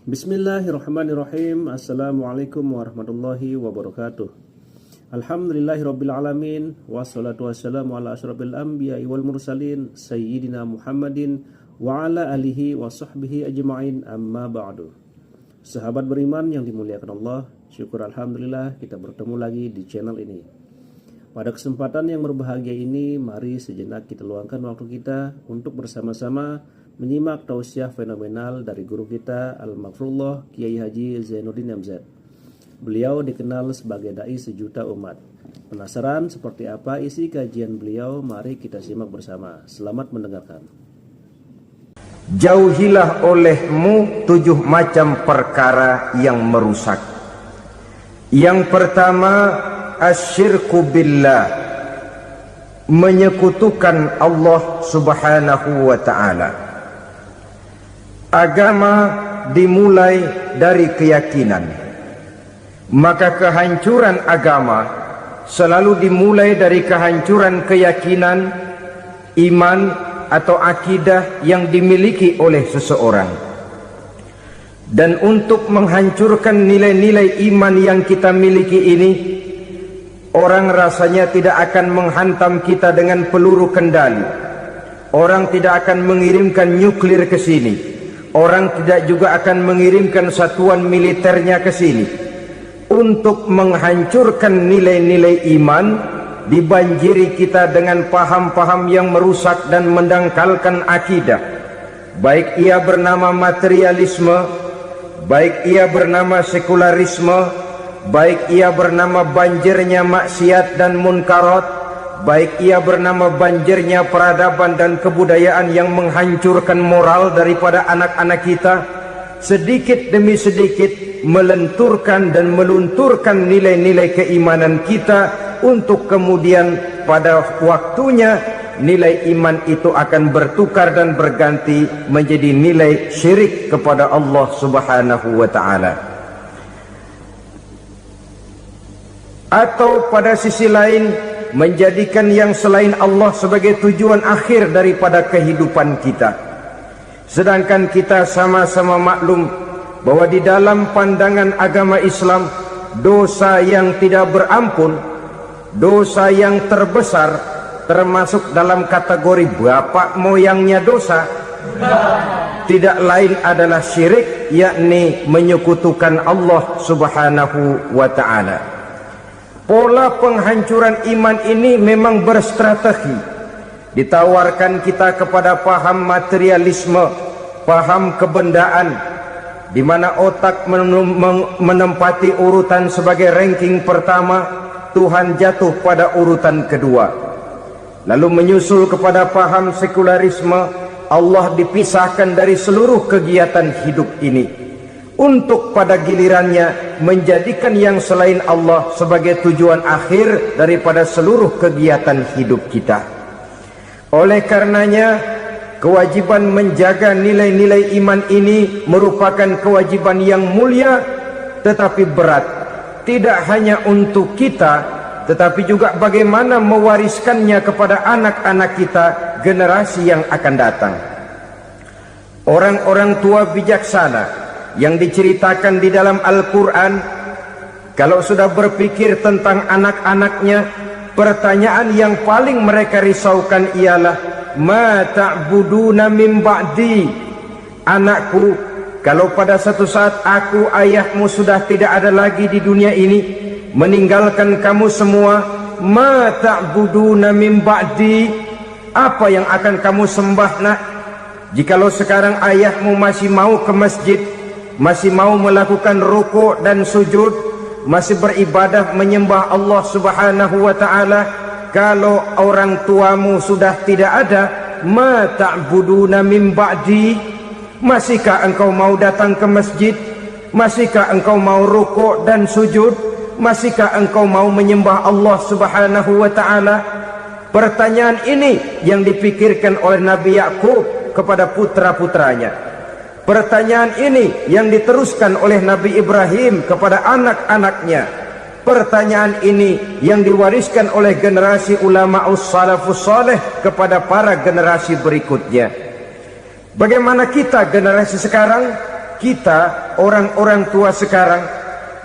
Bismillahirrahmanirrahim. Assalamualaikum warahmatullahi wabarakatuh. Alhamdulillahirrabbilalamin. Wassalatu wassalamu ala asyrafil anbiya'i wal mursalin Sayyidina Muhammadin wa ala alihi wa sahbihi ajma'in, amma ba'du. Sahabat beriman yang dimuliakan Allah, syukur alhamdulillah kita bertemu lagi di channel ini. Pada kesempatan yang berbahagia ini, mari sejenak kita luangkan waktu kita untuk bersama-sama menyimak tausiah fenomenal dari guru kita Al-Maghfurullah Kiai Haji Zainuddin MZ. Beliau dikenal sebagai dai sejuta umat. Penasaran seperti apa isi kajian beliau? Mari kita simak bersama. Selamat mendengarkan. Jauhilah olehmu 7 macam perkara yang merusak. Yang pertama, asyirku billah, menyekutukan Allah subhanahu wa ta'ala. Agama dimulai dari keyakinan, maka kehancuran agama selalu dimulai dari kehancuran keyakinan, iman atau akidah yang dimiliki oleh seseorang. Dan untuk menghancurkan nilai-nilai iman yang kita miliki ini, orang rasanya tidak akan menghantam kita dengan peluru kendali. Orang tidak akan mengirimkan nuklir ke sini. Orang tidak juga akan mengirimkan satuan militernya ke sini. Untuk menghancurkan nilai-nilai iman, dibanjiri kita dengan paham-paham yang merusak dan mendangkalkan akidah. Baik ia bernama materialisme, baik ia bernama sekularisme, baik ia bernama banjirnya maksiat dan munkarat, baik ia bernama banjirnya peradaban dan kebudayaan yang menghancurkan moral daripada anak-anak kita, sedikit demi sedikit melenturkan dan melunturkan nilai-nilai keimanan kita, untuk kemudian pada waktunya nilai iman itu akan bertukar dan berganti menjadi nilai syirik kepada Allah subhanahu wa ta'ala. Atau pada sisi lain, menjadikan yang selain Allah sebagai tujuan akhir daripada kehidupan kita. Sedangkan kita sama-sama maklum bahwa di dalam pandangan agama Islam, dosa yang tidak berampun, dosa yang terbesar, termasuk dalam kategori bapak moyangnya dosa, tidak lain adalah syirik, yakni menyekutukan Allah subhanahu wa ta'ala. Pola penghancuran iman ini memang berstrategi. Ditawarkan kita kepada paham materialisme, paham kebendaan, di mana otak menempati urutan sebagai ranking pertama, Tuhan jatuh pada urutan kedua. Lalu menyusul kepada paham sekularisme, Allah dipisahkan dari seluruh kegiatan hidup ini, untuk pada gilirannya menjadikan yang selain Allah sebagai tujuan akhir daripada seluruh kegiatan hidup kita. Oleh karenanya, kewajiban menjaga nilai-nilai iman ini merupakan kewajiban yang mulia tetapi berat, tidak hanya untuk kita, tetapi juga bagaimana mewariskannya kepada anak-anak kita, generasi yang akan datang. Orang-orang tua bijaksana yang diceritakan di dalam Al-Quran, kalau sudah berpikir tentang anak-anaknya, pertanyaan yang paling mereka risaukan ialah, ma ta'buduna min ba'di. Anakku, kalau pada satu saat aku, ayahmu sudah tidak ada lagi di dunia ini, meninggalkan kamu semua, ma ta'buduna min ba'di, apa yang akan kamu sembah nak? Jikalau sekarang ayahmu masih mau ke masjid, masih mau melakukan rukuk dan sujud, masih beribadah menyembah Allah subhanahu wa ta'ala, kalau orang tuamu sudah tidak ada, ma ta'buduna min ba'di, masihkah engkau mau datang ke masjid? Masihkah engkau mau rukuk dan sujud? Masihkah engkau mau menyembah Allah subhanahu wa ta'ala? Pertanyaan ini yang dipikirkan oleh Nabi Yakub kepada putra-putranya. Pertanyaan ini yang diteruskan oleh Nabi Ibrahim kepada anak-anaknya. Pertanyaan ini yang diwariskan oleh generasi ulama salafus saleh kepada para generasi berikutnya. Bagaimana kita generasi sekarang? kita orang-orang tua sekarang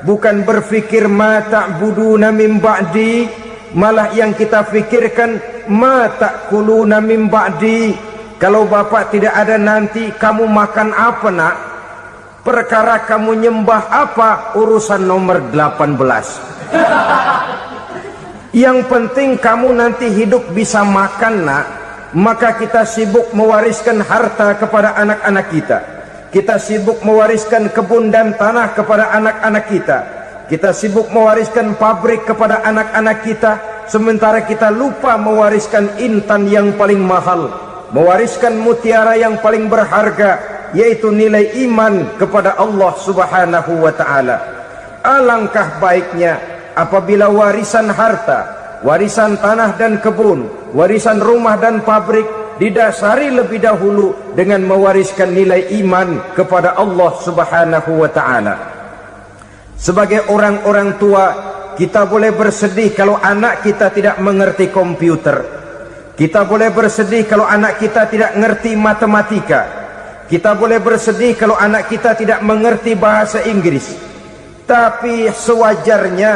bukan berfikir ma ta'buduna min ba'di, malah yang kita fikirkan ma ta'kuluna min ba'di. Kalau bapak tidak ada nanti kamu makan apa nak? Perkara kamu nyembah apa urusan nomor 18. Yang penting kamu nanti hidup bisa makan nak. Maka kita sibuk mewariskan harta kepada anak-anak kita. Kita sibuk mewariskan kebun dan tanah kepada anak-anak kita. Kita sibuk mewariskan pabrik kepada anak-anak kita, sementara kita lupa mewariskan intan yang paling mahal, mewariskan mutiara yang paling berharga, yaitu nilai iman kepada Allah Subhanahu wa ta'ala. Alangkah baiknya apabila warisan harta, warisan tanah dan kebun, warisan rumah dan pabrik didasari lebih dahulu dengan mewariskan nilai iman kepada Allah Subhanahu wa ta'ala. Sebagai orang-orang tua, kita boleh bersedih kalau anak kita tidak mengerti komputer. Kita boleh bersedih kalau anak kita tidak mengerti matematika. Kita boleh bersedih kalau anak kita tidak mengerti bahasa Inggris. Tapi sewajarnya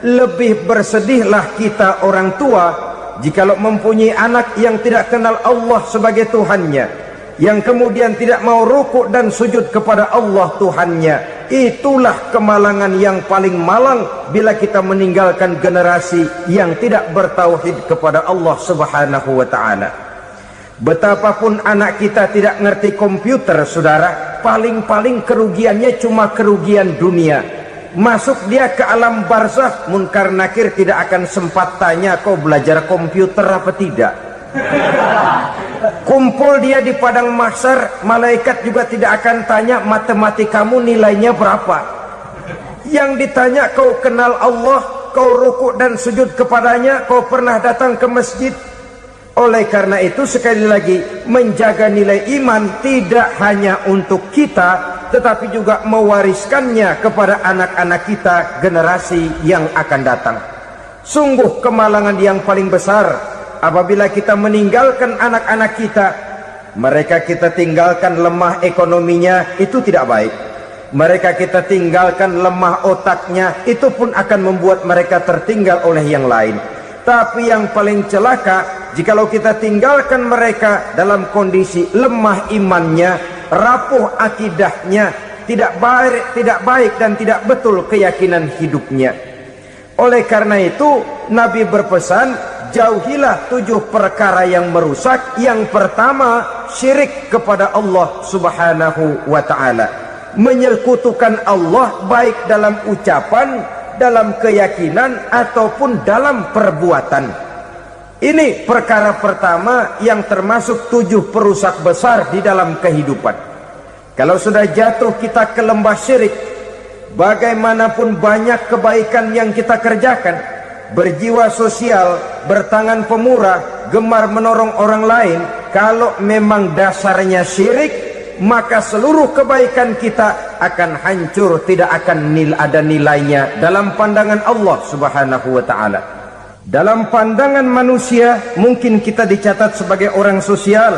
lebih bersedihlah kita orang tua jikalau mempunyai anak yang tidak kenal Allah sebagai Tuhannya, yang kemudian tidak mau rukuk dan sujud kepada Allah Tuhannya. Itulah kemalangan yang paling malang bila kita meninggalkan generasi yang tidak bertauhid kepada Allah Subhanahu wa ta'ala. Betapapun anak kita tidak ngerti komputer, saudara, paling-paling kerugiannya cuma kerugian dunia. Masuk dia ke alam barzakh, munkar nakir tidak akan sempat tanya kau belajar komputer apa tidak. Kumpul dia di padang mahsyar, malaikat juga tidak akan tanya matematikamu nilainya berapa. Yang ditanya kau kenal Allah, kau rukuk dan sujud kepadanya, kau pernah datang ke masjid. Oleh karena itu sekali lagi, menjaga nilai iman tidak hanya untuk kita, tetapi juga mewariskannya kepada anak-anak kita, generasi yang akan datang. Sungguh kemalangan yang paling besar apabila kita meninggalkan anak-anak kita. Mereka kita tinggalkan lemah ekonominya, itu tidak baik. Mereka kita tinggalkan lemah otaknya, itu pun akan membuat mereka tertinggal oleh yang lain. Tapi yang paling celaka, jikalau kita tinggalkan mereka dalam kondisi lemah imannya, rapuh akidahnya, tidak baik dan tidak betul keyakinan hidupnya. Oleh karena itu Nabi berpesan, jauhilah 7 perkara yang merusak. Yang pertama, syirik kepada Allah Subhanahu wa ta'ala, menyekutukan Allah baik dalam ucapan, dalam keyakinan ataupun dalam perbuatan. Ini perkara pertama yang termasuk 7 perusak besar di dalam kehidupan. Kalau sudah jatuh kita ke lembah syirik, bagaimanapun banyak kebaikan yang kita kerjakan, berjiwa sosial, bertangan pemurah, gemar menolong orang lain, kalau memang dasarnya syirik, maka seluruh kebaikan kita akan hancur, tidak akan ada nilainya dalam pandangan Allah Subhanahu wa ta'ala. Dalam pandangan manusia mungkin kita dicatat sebagai orang sosial,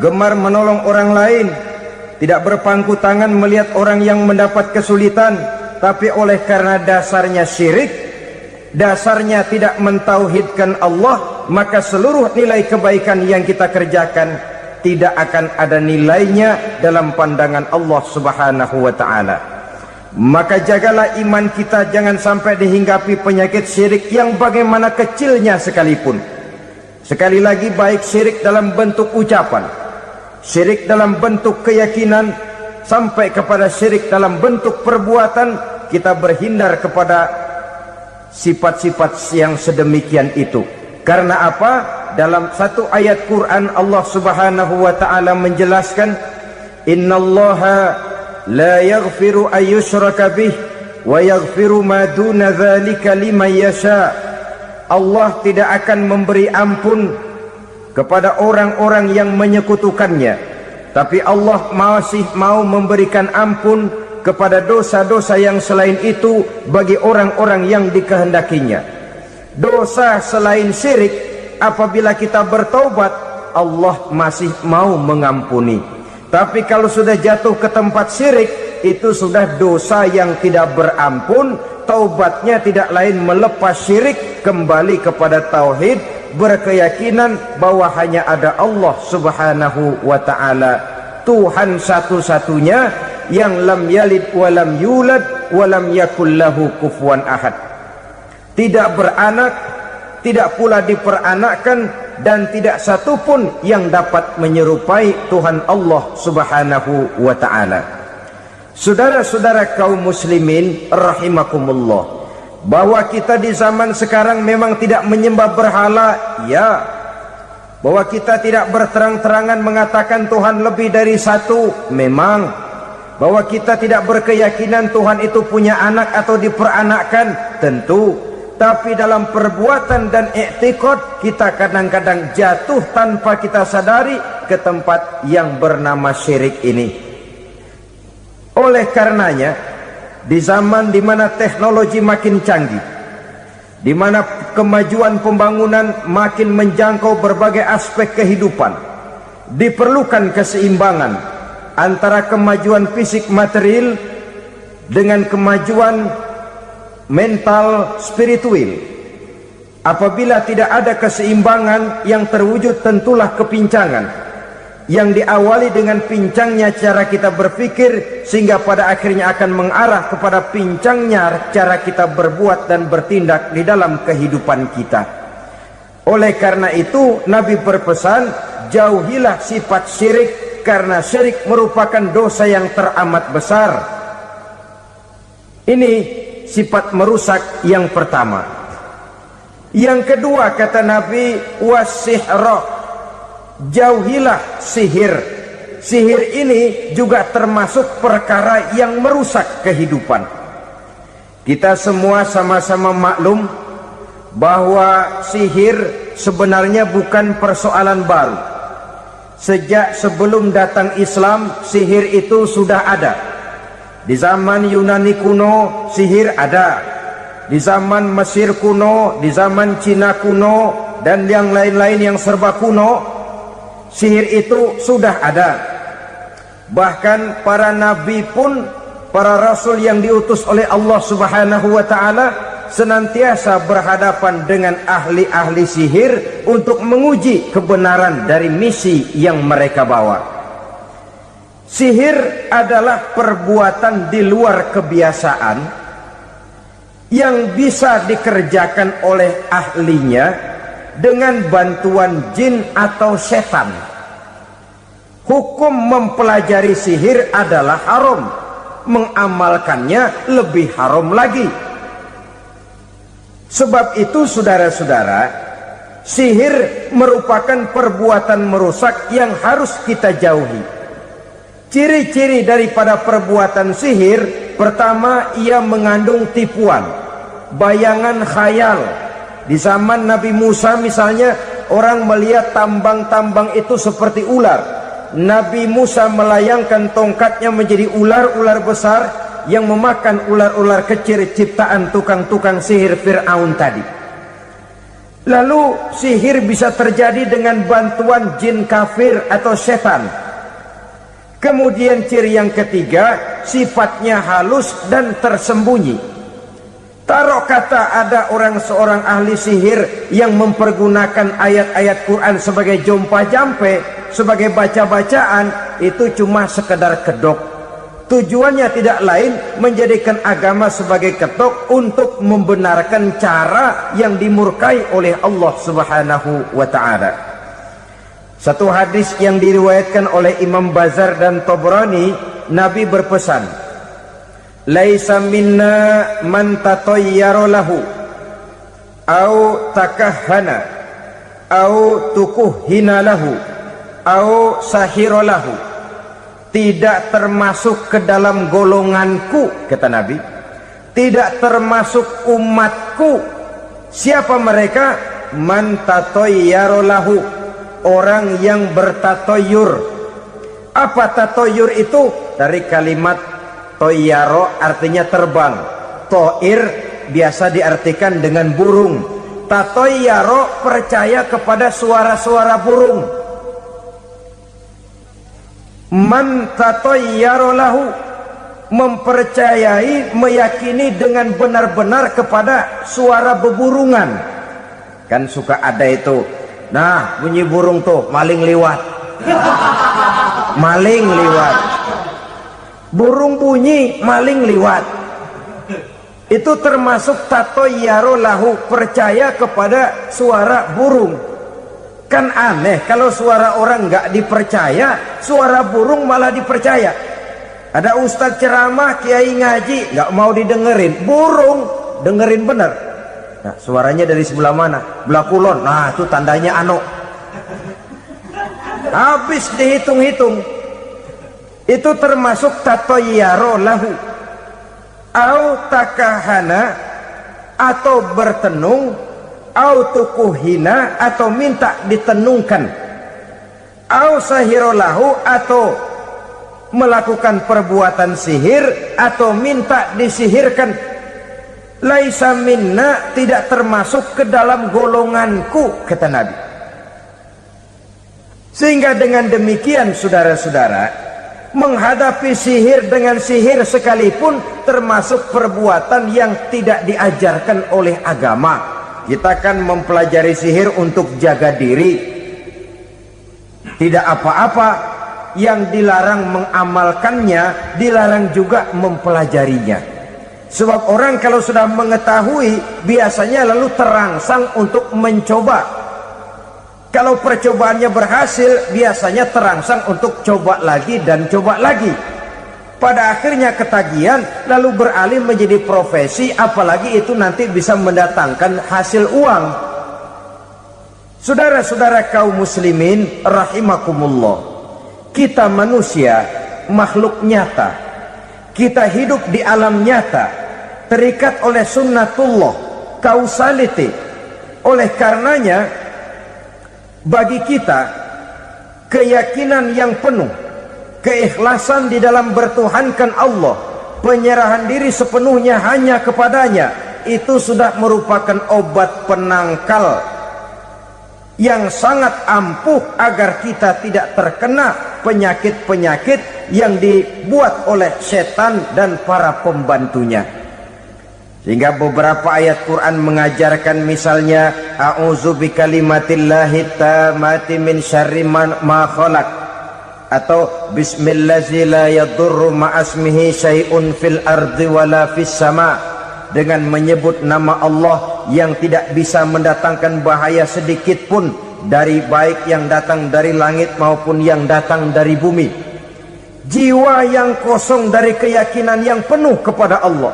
gemar menolong orang lain, tidak berpangku tangan melihat orang yang mendapat kesulitan. Tapi oleh karena dasarnya syirik, dasarnya tidak mentauhidkan Allah, maka seluruh nilai kebaikan yang kita kerjakan tidak akan ada nilainya dalam pandangan Allah Subhanahu wa ta'ala. Maka jagalah iman kita, jangan sampai dihinggapi penyakit syirik yang bagaimana kecilnya sekalipun. Sekali lagi, baik syirik dalam bentuk ucapan, syirik dalam bentuk keyakinan, sampai kepada syirik dalam bentuk perbuatan, kita berhindar kepada sifat-sifat yang sedemikian itu. Karena apa? Dalam satu ayat Quran Allah Subhanahu wa ta'ala menjelaskan, innallaha la yaghfiru ayyushraka bih wa yaghfiru ma duna dzalika liman yasha. Allah tidak akan memberi ampun kepada orang-orang yang menyekutukannya, tapi Allah masih mau memberikan ampun kepada dosa-dosa yang selain itu bagi orang-orang yang dikehendakinya. Dosa selain syirik, apabila kita bertaubat, Allah masih mau mengampuni. Tapi kalau sudah jatuh ke tempat syirik, itu sudah dosa yang tidak berampun. Taubatnya tidak lain melepas syirik, kembali kepada tauhid, berkeyakinan bahwa hanya ada Allah subhanahu wa ta'ala, Tuhan satu-satunya yang lam yalid walam yulad walam yakul lahu kufuwan ahad. Tidak beranak, tidak pula diperanakkan, dan tidak satupun yang dapat menyerupai Tuhan Allah subhanahu wa ta'ala. Saudara-saudara kaum muslimin rahimakumullah, bahwa kita di zaman sekarang memang tidak menyembah berhala, ya. Bahwa kita tidak berterang-terangan mengatakan Tuhan lebih dari satu, memang. Bahwa kita tidak berkeyakinan Tuhan itu punya anak atau diperanakkan, tentu. Tapi dalam perbuatan dan i'tiqad, kita kadang-kadang jatuh tanpa kita sadari ke tempat yang bernama syirik ini. Oleh karenanya, di zaman di mana teknologi makin canggih, di mana kemajuan pembangunan makin menjangkau berbagai aspek kehidupan, diperlukan keseimbangan antara kemajuan fisik material dengan kemajuan mental spiritual. Apabila tidak ada keseimbangan, yang terwujud tentulah kepincangan, yang diawali dengan pincangnya cara kita berpikir, sehingga pada akhirnya akan mengarah kepada pincangnya cara kita berbuat dan bertindak di dalam kehidupan kita. Oleh karena itu, Nabi berpesan, jauhilah sifat syirik, karena syirik merupakan dosa yang teramat besar. Ini sifat merusak yang pertama. Yang kedua, kata Nabi, wasihra, jauhilah sihir. Sihir ini juga termasuk perkara yang merusak kehidupan. Kita semua sama-sama maklum bahwa sihir sebenarnya bukan persoalan baru. Sejak sebelum datang Islam, sihir itu sudah ada. Di zaman Yunani kuno, sihir ada. Di zaman Mesir kuno, di zaman Cina kuno, dan yang lain-lain yang serba kuno, sihir itu sudah ada. Bahkan para nabi pun, para rasul yang diutus oleh Allah subhanahu wa ta'ala, senantiasa berhadapan dengan ahli-ahli sihir untuk menguji kebenaran dari misi yang mereka bawa. Sihir adalah perbuatan di luar kebiasaan yang bisa dikerjakan oleh ahlinya dengan bantuan jin atau setan. Hukum mempelajari sihir adalah haram, mengamalkannya lebih haram lagi. Sebab itu saudara-saudara, sihir merupakan perbuatan merusak yang harus kita jauhi. Ciri-ciri daripada perbuatan sihir, pertama, ia mengandung tipuan, bayangan khayal. Di zaman Nabi Musa misalnya, orang melihat tambang-tambang itu seperti ular. Nabi Musa melayangkan tongkatnya menjadi ular-ular besar yang memakan ular-ular kecil ciptaan tukang-tukang sihir Fir'aun tadi. Lalu sihir bisa terjadi dengan bantuan jin kafir atau setan. Kemudian ciri yang ketiga, sifatnya halus dan tersembunyi. Taruh kata ada seorang ahli sihir yang mempergunakan ayat-ayat Quran sebagai jompa-jampe, sebagai baca-bacaan, itu cuma sekedar kedok. Tujuannya tidak lain menjadikan agama sebagai ketok untuk membenarkan cara yang dimurkai oleh Allah subhanahu wa ta'ala. Satu hadis yang diriwayatkan oleh Imam Bazar dan Tabrani, Nabi berpesan, laisa minna man tatayyara lahu au takahhana au tukuhhina lahu au sahira lahu. Tidak termasuk ke dalam golonganku, kata Nabi. Tidak termasuk umatku. Siapa mereka? Man tatayyara lahu, orang yang bertatoyur. Apa tatoyur itu? Dari kalimat toyaro, artinya terbang. Toir biasa diartikan dengan burung. Tatoyaro percaya kepada suara-suara burung. man tatayyara lahu, mempercayai, meyakini dengan benar-benar kepada suara beburungan. Kan suka ada itu, nah bunyi burung tuh, maling liwat. Maling liwat, burung bunyi, maling liwat. Itu termasuk tatayyara lahu, percaya kepada suara burung. Kan aneh kalau suara orang nggak dipercaya, suara burung malah dipercaya. Ada ustadz ceramah, kiai ngaji, nggak mau didengerin, burung dengerin bener. Nah, suaranya dari sebelah mana? Belah kulon. Nah, itu tandanya anu. Habis dihitung-hitung. Itu termasuk tatayyara lahu. Au takahana, atau bertenung, au tukuhina, atau minta ditenungkan, au sahirolahu, atau melakukan perbuatan sihir, atau minta disihirkan. Laisa minna, tidak termasuk ke dalam golonganku, kata Nabi. Sehingga dengan demikian saudara-saudara, menghadapi sihir dengan sihir sekalipun termasuk perbuatan yang tidak diajarkan oleh agama. Kita kan mempelajari sihir untuk jaga diri, tidak apa-apa. Yang dilarang mengamalkannya, dilarang juga mempelajarinya. Sebab orang kalau sudah mengetahui, biasanya lalu terangsang untuk mencoba. Kalau percobaannya berhasil, biasanya terangsang untuk coba lagi dan coba lagi. Pada akhirnya ketagihan, lalu beralih menjadi profesi, apalagi itu nanti bisa mendatangkan hasil uang. Saudara-saudara kaum muslimin rahimakumullah, kita manusia makhluk nyata, kita hidup di alam nyata, terikat oleh sunnatullah, kausaliti. Oleh karenanya bagi kita keyakinan yang penuh, keikhlasan di dalam bertuhankan Allah, penyerahan diri sepenuhnya hanya kepadanya, itu sudah merupakan obat penangkal yang sangat ampuh agar kita tidak terkena penyakit-penyakit yang dibuat oleh setan dan para pembantunya. Sehingga beberapa ayat Quran mengajarkan, misalnya a'udzu bikalimatillahi tammati min syarri ma khalaq, atau bismillazi la yadurru ma'asmihi syai'un fil ardi wala fis sama, dengan menyebut nama Allah yang tidak bisa mendatangkan bahaya sedikit pun dari baik yang datang dari langit maupun yang datang dari bumi. Jiwa yang kosong dari keyakinan yang penuh kepada Allah,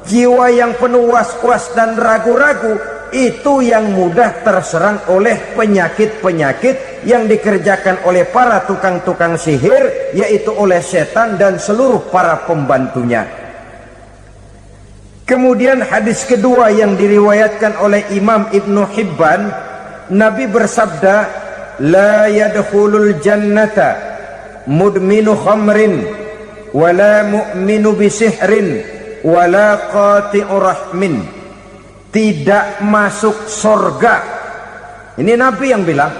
jiwa yang penuh was-was dan ragu-ragu, itu yang mudah terserang oleh penyakit-penyakit yang dikerjakan oleh para tukang-tukang sihir, yaitu oleh setan dan seluruh para pembantunya. Kemudian hadis kedua yang diriwayatkan oleh Imam Ibnu Hibban, Nabi bersabda, la yadkhulul jannata mudminu khamrin wala mu'minu bisihrin wala qati'u rahmin. Tidak masuk surga. Ini Nabi yang bilang,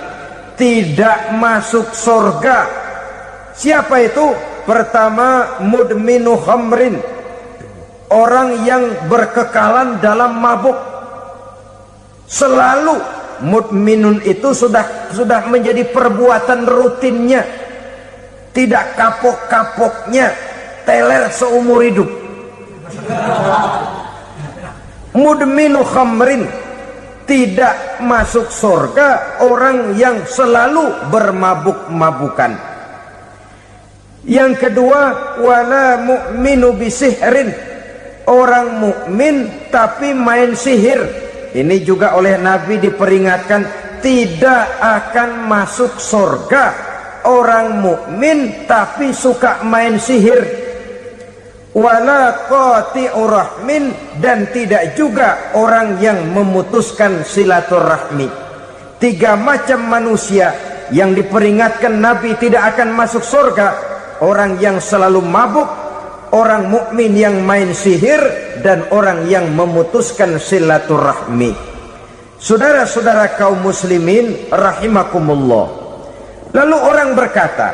tidak masuk surga. Siapa itu? Pertama, mudminu khamrin, orang yang berkekalan dalam mabuk. Selalu mudminun itu sudah menjadi perbuatan rutinnya, tidak kapok-kapoknya, teler seumur hidup. Mudminu khamrin, tidak masuk surga orang yang selalu bermabuk-mabukan. Yang kedua, wala mu'minu bisihrin, orang mukmin tapi main sihir. Ini juga oleh Nabi diperingatkan, tidak akan masuk surga orang mukmin tapi suka main sihir. Wala qati'u rahmin, dan tidak juga orang yang memutuskan silaturahmi. Tiga macam manusia yang diperingatkan Nabi tidak akan masuk surga: orang yang selalu mabuk, orang mukmin yang main sihir, dan orang yang memutuskan silaturahmi. Saudara-saudara kaum muslimin rahimakumullah. Lalu orang berkata,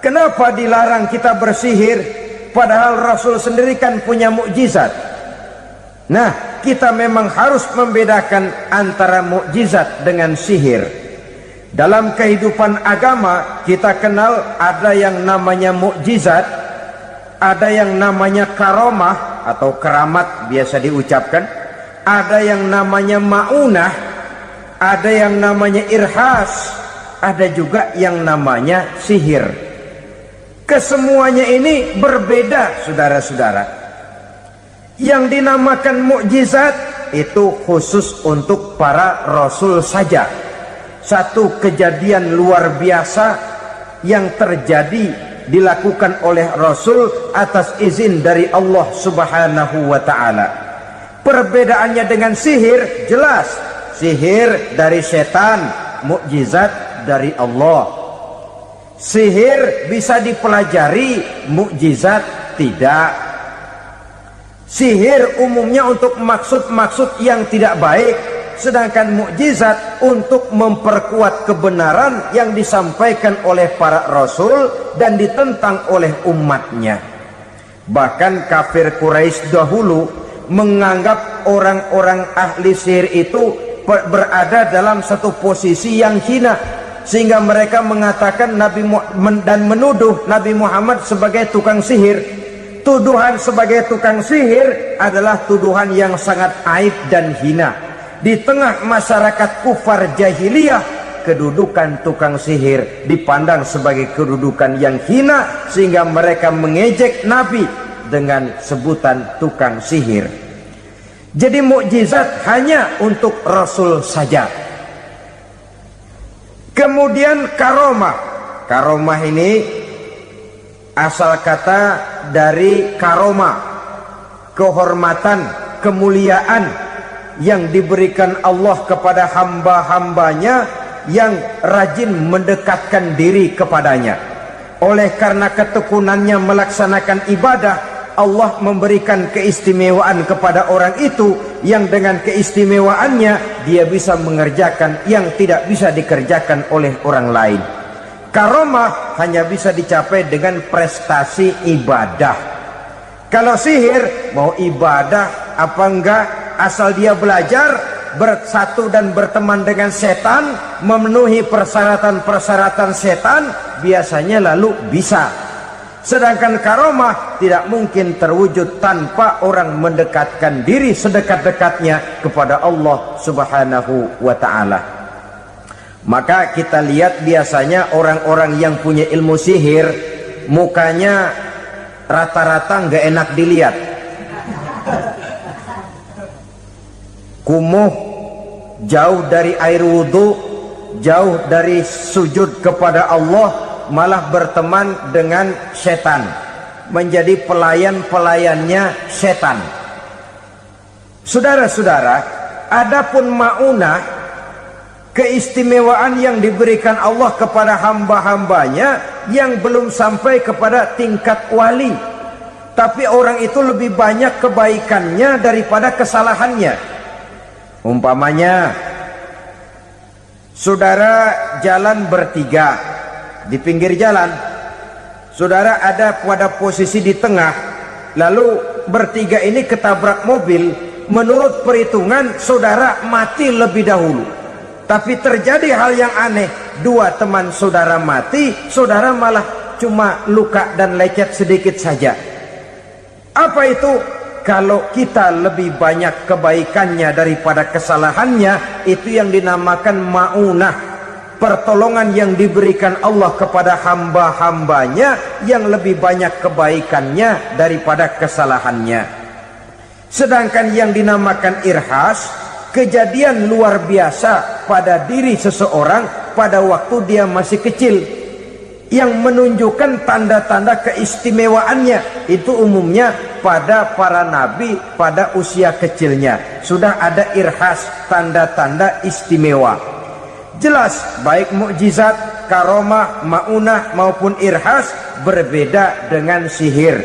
Kenapa dilarang kita bersihir padahal Rasul sendiri kan punya mukjizat? Nah, kita memang harus membedakan antara mukjizat dengan sihir. Dalam kehidupan agama kita kenal ada yang namanya mukjizat, ada yang namanya karomah atau keramat biasa diucapkan, ada yang namanya maunah, ada yang namanya irhas, ada juga yang namanya sihir. Kesemuanya ini berbeda, saudara-saudara. Yang dinamakan mukjizat itu khusus untuk para rasul saja. Satu kejadian luar biasa yang terjadi dilakukan oleh rasul atas izin dari Allah Subhanahu wa taala. Perbedaannya dengan sihir jelas. Sihir dari setan, mukjizat dari Allah. Sihir bisa dipelajari, mukjizat tidak. Sihir umumnya untuk maksud-maksud yang tidak baik, sedangkan mukjizat untuk memperkuat kebenaran yang disampaikan oleh para rasul dan ditentang oleh umatnya. Bahkan kafir Quraisy dahulu menganggap orang-orang ahli sihir itu berada dalam satu posisi yang hina, sehingga mereka mengatakan dan menuduh Nabi Muhammad sebagai tukang sihir. Tuduhan sebagai tukang sihir adalah tuduhan yang sangat aib dan hina. Di tengah masyarakat kufar jahiliyah, kedudukan tukang sihir dipandang sebagai kedudukan yang hina, sehingga mereka mengejek Nabi dengan sebutan tukang sihir. Jadi mukjizat hanya untuk Rasul saja. Kemudian karomah. Karomah ini asal kata dari karomah, kehormatan, kemuliaan yang diberikan Allah kepada hamba-hambanya yang rajin mendekatkan diri kepadanya. Oleh karena ketekunannya melaksanakan ibadah, Allah memberikan keistimewaan kepada orang itu, yang dengan keistimewaannya dia bisa mengerjakan yang tidak bisa dikerjakan oleh orang lain. Karomah hanya bisa dicapai dengan prestasi ibadah. Kalau sihir, mau ibadah apa enggak, asal dia belajar, bersatu dan berteman dengan setan, memenuhi persyaratan-persyaratan setan, biasanya lalu bisa. Sedangkan karomah tidak mungkin terwujud tanpa orang mendekatkan diri sedekat-dekatnya kepada Allah Subhanahu wa ta'ala. Maka kita lihat biasanya orang-orang yang punya ilmu sihir, mukanya rata-rata nggak enak dilihat. Kumuh, jauh dari air wudhu, jauh dari sujud kepada Allah, malah berteman dengan setan, menjadi pelayan-pelayannya setan. Saudara-saudara, adapun maunah, keistimewaan yang diberikan Allah kepada hamba-hambanya yang belum sampai kepada tingkat wali, tapi orang itu lebih banyak kebaikannya daripada kesalahannya. Umpamanya, saudara jalan bertiga di pinggir jalan, saudara ada pada posisi di tengah, lalu bertiga ini ketabrak mobil. Menurut perhitungan saudara mati lebih dahulu, tapi terjadi hal yang aneh, dua teman saudara mati, saudara malah cuma luka dan lecet sedikit saja. Apa itu? Kalau kita lebih banyak kebaikannya daripada kesalahannya, itu yang dinamakan maunah, pertolongan yang diberikan Allah kepada hamba-hambanya yang lebih banyak kebaikannya daripada kesalahannya. Sedangkan yang dinamakan irhas, kejadian luar biasa pada diri seseorang pada waktu dia masih kecil, yang menunjukkan tanda-tanda keistimewaannya. Itu umumnya pada para nabi pada usia kecilnya sudah ada irhas, tanda-tanda istimewa. Jelas baik mukjizat, karomah, maunah maupun irhas berbeda dengan sihir.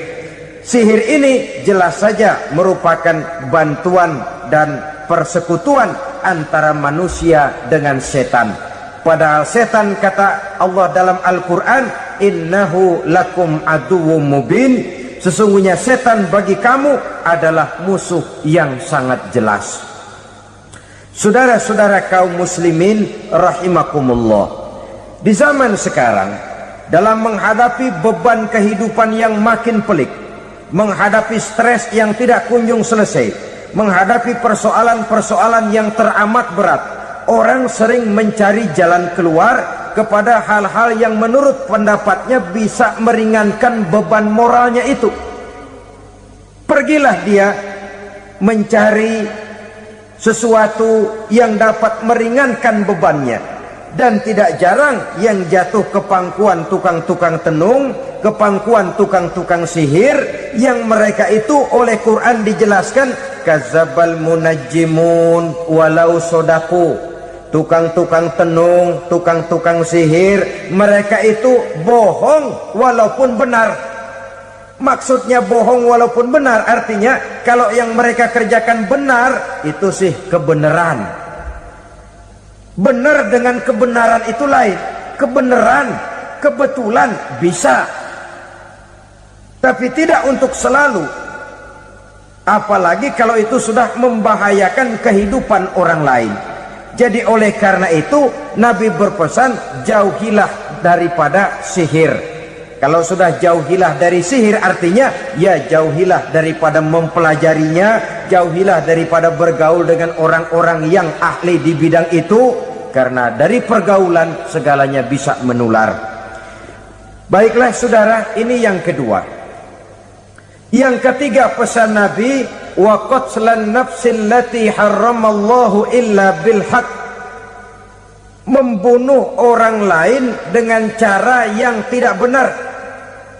Sihir ini jelas saja merupakan bantuan dan persekutuan antara manusia dengan setan. Padahal setan, kata Allah dalam Al-Quran, innahu lakum aduwwum mubin, sesungguhnya setan bagi kamu adalah musuh yang sangat jelas. Saudara-saudara kaum muslimin rahimakumullah, di zaman sekarang dalam menghadapi beban kehidupan yang makin pelik, menghadapi stres yang tidak kunjung selesai, menghadapi persoalan-persoalan yang teramat berat, orang sering mencari jalan keluar kepada hal-hal yang menurut pendapatnya bisa meringankan beban moralnya itu. Pergilah dia mencari sesuatu yang dapat meringankan bebannya, dan tidak jarang yang jatuh ke pangkuan tukang-tukang tenung, ke pangkuan tukang-tukang sihir, yang mereka itu oleh Quran dijelaskan kadzabal munajjimun walau sodaku. Tukang-tukang tenung, tukang-tukang sihir, mereka itu bohong walaupun benar. Maksudnya bohong walaupun benar, artinya kalau yang mereka kerjakan benar, itu sih kebenaran. Benar dengan kebenaran itu lain. Kebenaran, kebetulan bisa, tapi tidak untuk selalu. Apalagi kalau itu sudah membahayakan kehidupan orang lain. Jadi oleh karena itu Nabi berpesan, jauhilah daripada sihir. Kalau sudah jauhilah dari sihir, artinya ya jauhilah daripada mempelajarinya, jauhilah daripada bergaul dengan orang-orang yang ahli di bidang itu, karena dari pergaulan segalanya bisa menular. Baiklah saudara, ini yang kedua. Yang ketiga pesan Nabi, wa qatlan nafsil lati harramallahu illa bil haq, membunuh orang lain dengan cara yang tidak benar,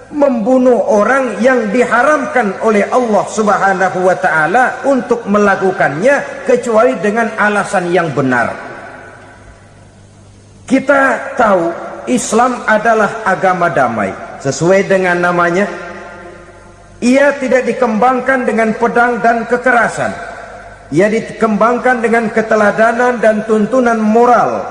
membunuh orang yang diharamkan oleh Allah Subhanahu wa taala untuk melakukannya kecuali dengan alasan yang benar. Kita tahu Islam adalah agama damai, sesuai dengan namanya. Ia tidak dikembangkan dengan pedang dan kekerasan. Ia dikembangkan dengan keteladanan dan tuntunan moral.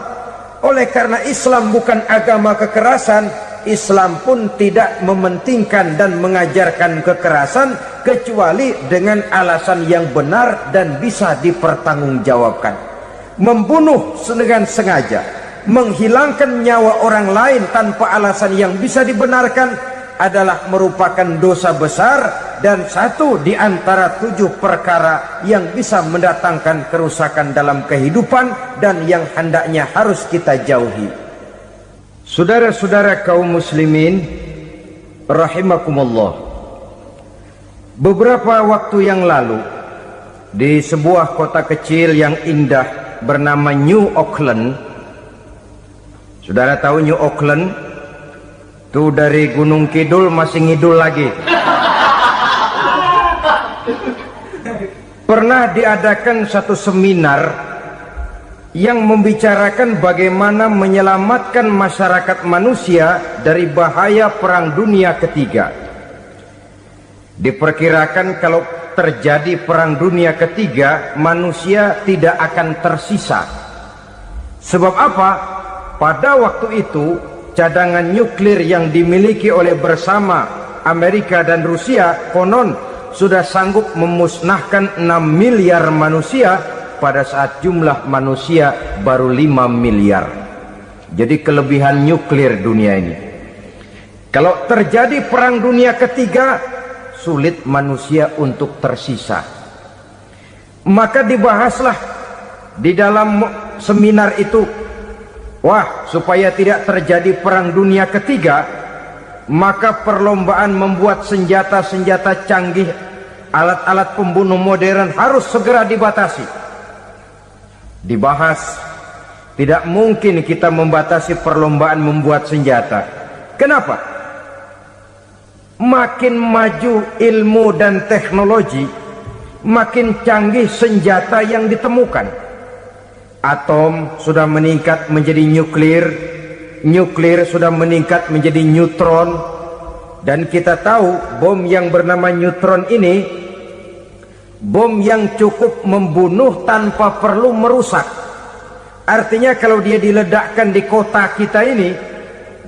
Oleh karena Islam bukan agama kekerasan, Islam pun tidak mementingkan dan mengajarkan kekerasan kecuali dengan alasan yang benar dan bisa dipertanggungjawabkan. Membunuh dengan sengaja, menghilangkan nyawa orang lain tanpa alasan yang bisa dibenarkan adalah merupakan dosa besar dan satu di antara 7 perkara yang bisa mendatangkan kerusakan dalam kehidupan dan yang hendaknya harus kita jauhi. Saudara-saudara kaum muslimin rahimakumullah, beberapa waktu yang lalu di sebuah kota kecil yang indah bernama New Auckland. Saudara tahu New Auckland? Itu dari Gunung Kidul masih ngidul lagi. Pernah diadakan satu seminar yang membicarakan bagaimana menyelamatkan masyarakat manusia dari bahaya Perang Dunia Ketiga. Diperkirakan kalau terjadi Perang Dunia Ketiga, manusia tidak akan tersisa. Sebab apa? Pada waktu itu cadangan nuklir yang dimiliki oleh bersama Amerika dan Rusia konon sudah sanggup memusnahkan 6 miliar manusia pada saat jumlah manusia baru 5 miliar. Jadi kelebihan nuklir dunia ini. Kalau terjadi Perang Dunia Ketiga, sulit manusia untuk tersisa. Maka dibahaslah di dalam seminar itu, wah, supaya tidak terjadi Perang Dunia Ketiga, maka perlombaan membuat senjata-senjata canggih, alat-alat pembunuh modern harus segera dibatasi. Dibahas, tidak mungkin kita membatasi perlombaan membuat senjata. Kenapa? Makin maju ilmu dan teknologi, makin canggih senjata yang ditemukan. Atom sudah meningkat menjadi nuklir, nuklir sudah meningkat menjadi neutron, dan kita tahu bom yang bernama neutron ini bom yang cukup membunuh tanpa perlu merusak. Artinya kalau dia diledakkan di kota kita ini,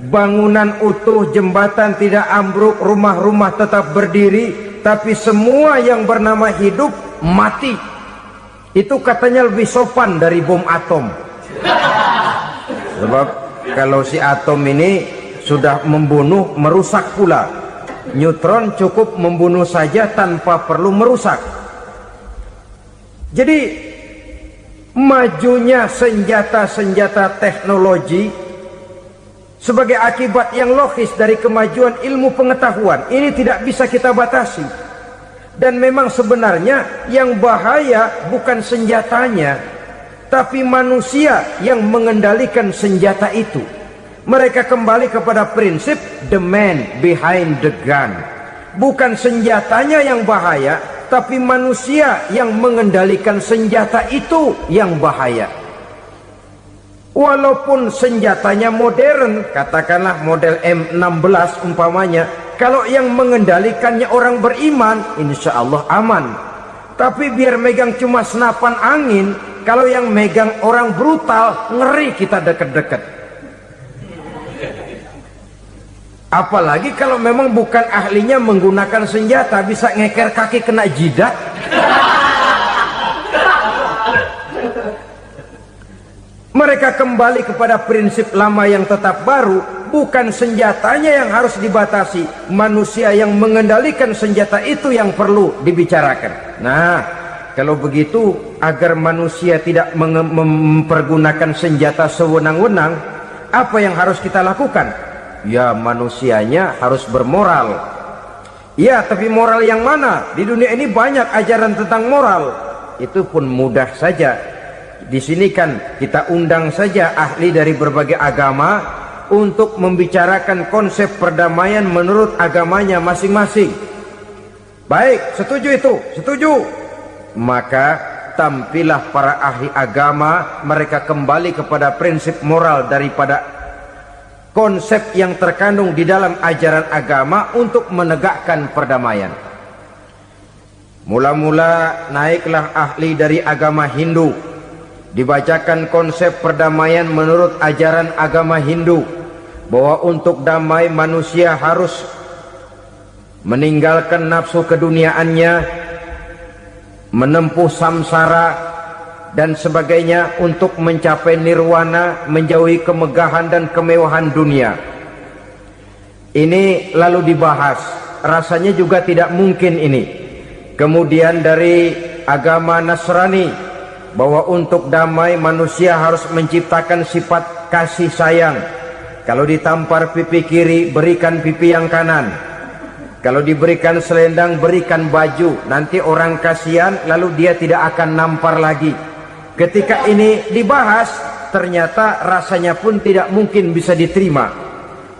bangunan utuh, jembatan tidak ambruk, rumah-rumah tetap berdiri, tapi semua yang bernama hidup mati. Itu katanya lebih sopan dari bom atom. Sebab kalau si atom ini sudah membunuh, merusak pula. Neutron cukup membunuh saja tanpa perlu merusak. Jadi majunya senjata-senjata teknologi sebagai akibat yang logis dari kemajuan ilmu pengetahuan ini tidak bisa kita batasi. Dan memang sebenarnya yang bahaya bukan senjatanya, tapi manusia yang mengendalikan senjata itu. Mereka kembali kepada prinsip the man behind the gun. Bukan senjatanya yang bahaya, tapi manusia yang mengendalikan senjata itu yang bahaya. Walaupun senjatanya modern, katakanlah model M16 umpamanya, kalau yang mengendalikannya orang beriman, insya Allah aman. Tapi biar megang cuma senapan angin, kalau yang megang orang brutal, ngeri kita deket-deket. Apalagi kalau memang bukan ahlinya menggunakan senjata, bisa ngeker kaki kena jidat. Mereka kembali kepada prinsip lama yang tetap baru. Bukan senjatanya yang harus dibatasi, manusia yang mengendalikan senjata itu yang perlu dibicarakan. Nah, kalau begitu, agar manusia tidak mempergunakan senjata sewenang-wenang, apa yang harus kita lakukan? Ya, manusianya harus bermoral. Ya, tapi moral yang mana? Di dunia ini banyak ajaran tentang moral. Itu pun mudah saja. Di sini kan kita undang saja ahli dari berbagai agama untuk membicarakan konsep perdamaian menurut agamanya masing-masing. Baik, setuju itu? Setuju. Maka tampillah para ahli agama, mereka kembali kepada prinsip moral daripada konsep yang terkandung di dalam ajaran agama untuk menegakkan perdamaian. Mula-mula naiklah ahli dari agama Hindu, dibacakan konsep perdamaian menurut ajaran agama Hindu, bahwa untuk damai manusia harus meninggalkan nafsu keduniaannya, menempuh samsara dan sebagainya untuk mencapai nirwana, menjauhi kemegahan dan kemewahan dunia. Ini lalu dibahas, rasanya juga tidak mungkin ini. Kemudian dari agama Nasrani, bahwa untuk damai manusia harus menciptakan sifat kasih sayang. Kalau ditampar pipi kiri, berikan pipi yang kanan. Kalau diberikan selendang, berikan baju. Nanti orang kasihan, lalu dia tidak akan nampar lagi. Ketika ini dibahas, ternyata rasanya pun tidak mungkin bisa diterima.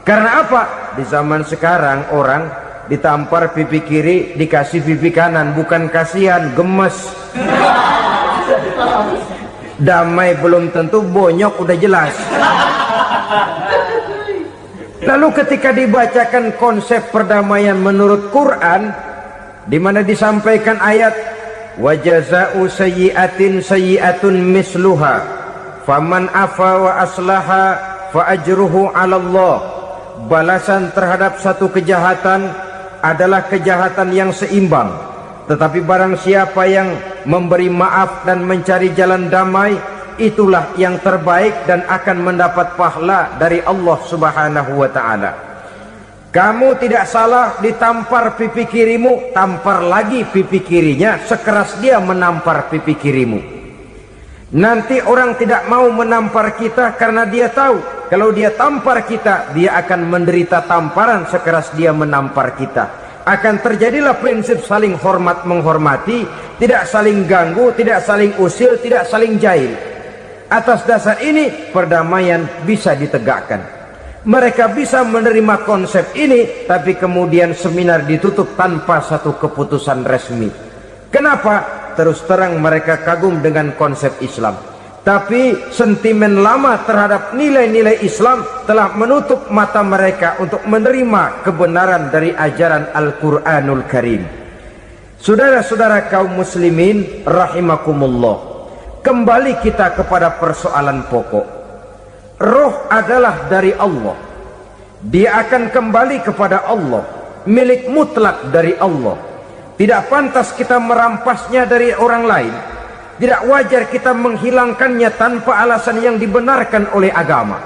Karena apa? Di zaman sekarang orang ditampar pipi kiri, dikasih pipi kanan. Bukan kasihan, gemes. Damai belum tentu, bonyok udah jelas. Lalu ketika dibacakan konsep perdamaian menurut Quran, di mana disampaikan ayat wa jazaa'u sayyi'atin sayyi'atun misluha faman afa wa aslaha fa ajruhu 'ala Allah. Balasan terhadap satu kejahatan adalah kejahatan yang seimbang, tetapi barang siapa yang memberi maaf dan mencari jalan damai, itulah yang terbaik dan akan mendapat pahala dari Allah Subhanahu wa ta'ala. Kamu tidak salah ditampar pipi kirimu, tampar lagi pipi kirinya sekeras dia menampar pipi kirimu. Nanti orang tidak mau menampar kita karena dia tahu kalau dia tampar kita, dia akan menderita tamparan sekeras dia menampar kita. Akan terjadilah prinsip saling hormat menghormati, tidak saling ganggu, tidak saling usil, tidak saling jahil. Atas dasar ini perdamaian bisa ditegakkan. Mereka bisa menerima konsep ini, tapi kemudian seminar ditutup tanpa satu keputusan resmi. Kenapa? Terus terang mereka kagum dengan konsep Islam, tapi sentimen lama terhadap nilai-nilai Islam telah menutup mata mereka untuk menerima kebenaran dari ajaran Al-Quranul Karim. Saudara-saudara kaum muslimin rahimakumullah, kembali kita kepada persoalan pokok. Roh adalah dari Allah. dia akan kembali kepada Allah, milik mutlak dari Allah. Tidak pantas kita merampasnya dari orang lain. Tidak wajar kita menghilangkannya tanpa alasan yang dibenarkan oleh agama.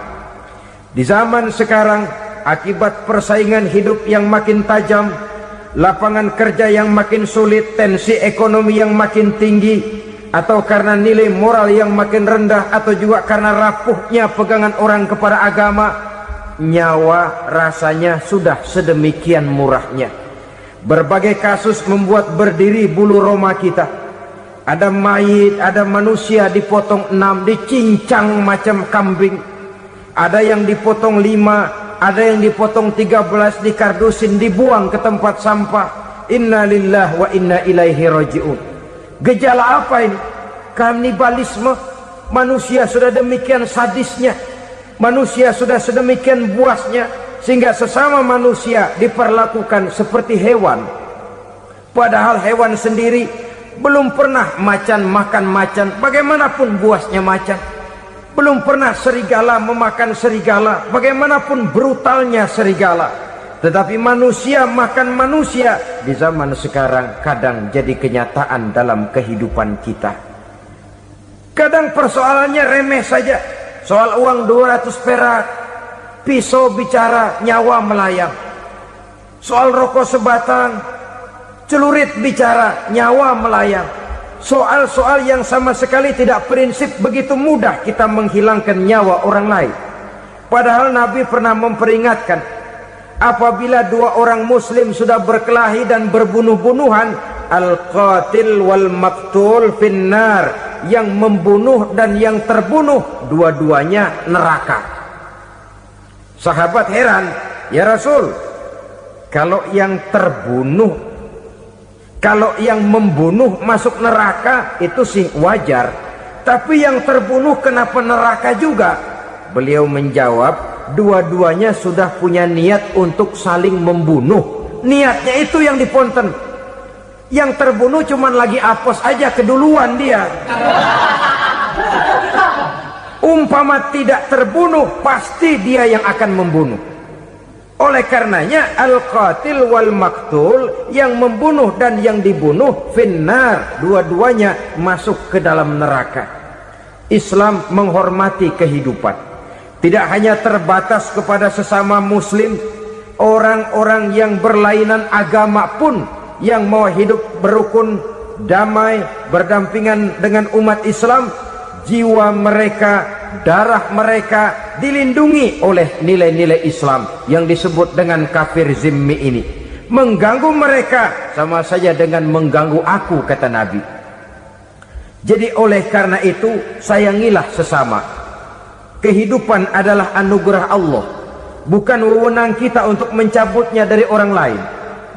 Di zaman sekarang, akibat persaingan hidup yang makin tajam, lapangan kerja yang makin sulit, tensi ekonomi yang makin tinggi, atau karena nilai moral yang makin rendah, atau juga karena rapuhnya pegangan orang kepada agama, nyawa rasanya sudah sedemikian murahnya. Berbagai kasus membuat berdiri bulu roma kita. Ada mayit, ada manusia dipotong 6, dicincang macam kambing. Ada yang dipotong 5, ada yang dipotong 13, dikardusin, dibuang ke tempat sampah. Inna lillahi wa inna ilaihi raji'un. Gejala apa ini? Kanibalisme. Manusia sudah demikian sadisnya, manusia sudah sedemikian buasnya, sehingga sesama manusia diperlakukan seperti hewan. Padahal hewan sendiri belum pernah macan makan macan, bagaimanapun buasnya macan. Belum pernah serigala memakan serigala, bagaimanapun brutalnya serigala. Tetapi manusia makan manusia di zaman sekarang kadang jadi kenyataan dalam kehidupan kita. Kadang persoalannya remeh saja. Soal uang 200 perak, pisau bicara, nyawa melayang. Soal rokok sebatang, celurit bicara, nyawa melayang. Soal-soal yang sama sekali tidak prinsip, begitu mudah kita menghilangkan nyawa orang lain. Padahal Nabi pernah memperingatkan, apabila dua orang muslim sudah berkelahi dan berbunuh-bunuhan, al-qatil wal maktul finnar, yang membunuh dan yang terbunuh dua-duanya neraka. Sahabat heran, ya Rasul, kalau yang terbunuh, kalau yang membunuh masuk neraka itu sih wajar, tapi yang terbunuh kenapa neraka juga? Beliau menjawab, dua-duanya sudah punya niat untuk saling membunuh. Niatnya itu yang diponten. Yang terbunuh cuman lagi apes aja, keduluan dia. Umpama tidak terbunuh, pasti dia yang akan membunuh. Oleh karenanya al-qatil wal maktul, yang membunuh dan yang dibunuh finnar, dua-duanya masuk ke dalam neraka. Islam menghormati kehidupan, tidak hanya terbatas kepada sesama muslim, orang-orang yang berlainan agama pun yang mau hidup berukun, damai, berdampingan dengan umat Islam, jiwa mereka, darah mereka dilindungi oleh nilai-nilai Islam yang disebut dengan kafir zimmi ini. Mengganggu mereka sama saja dengan mengganggu aku, kata Nabi. Jadi oleh karena itu, sayangilah sesama. Kehidupan adalah anugerah Allah, bukan wewenang kita untuk mencabutnya dari orang lain,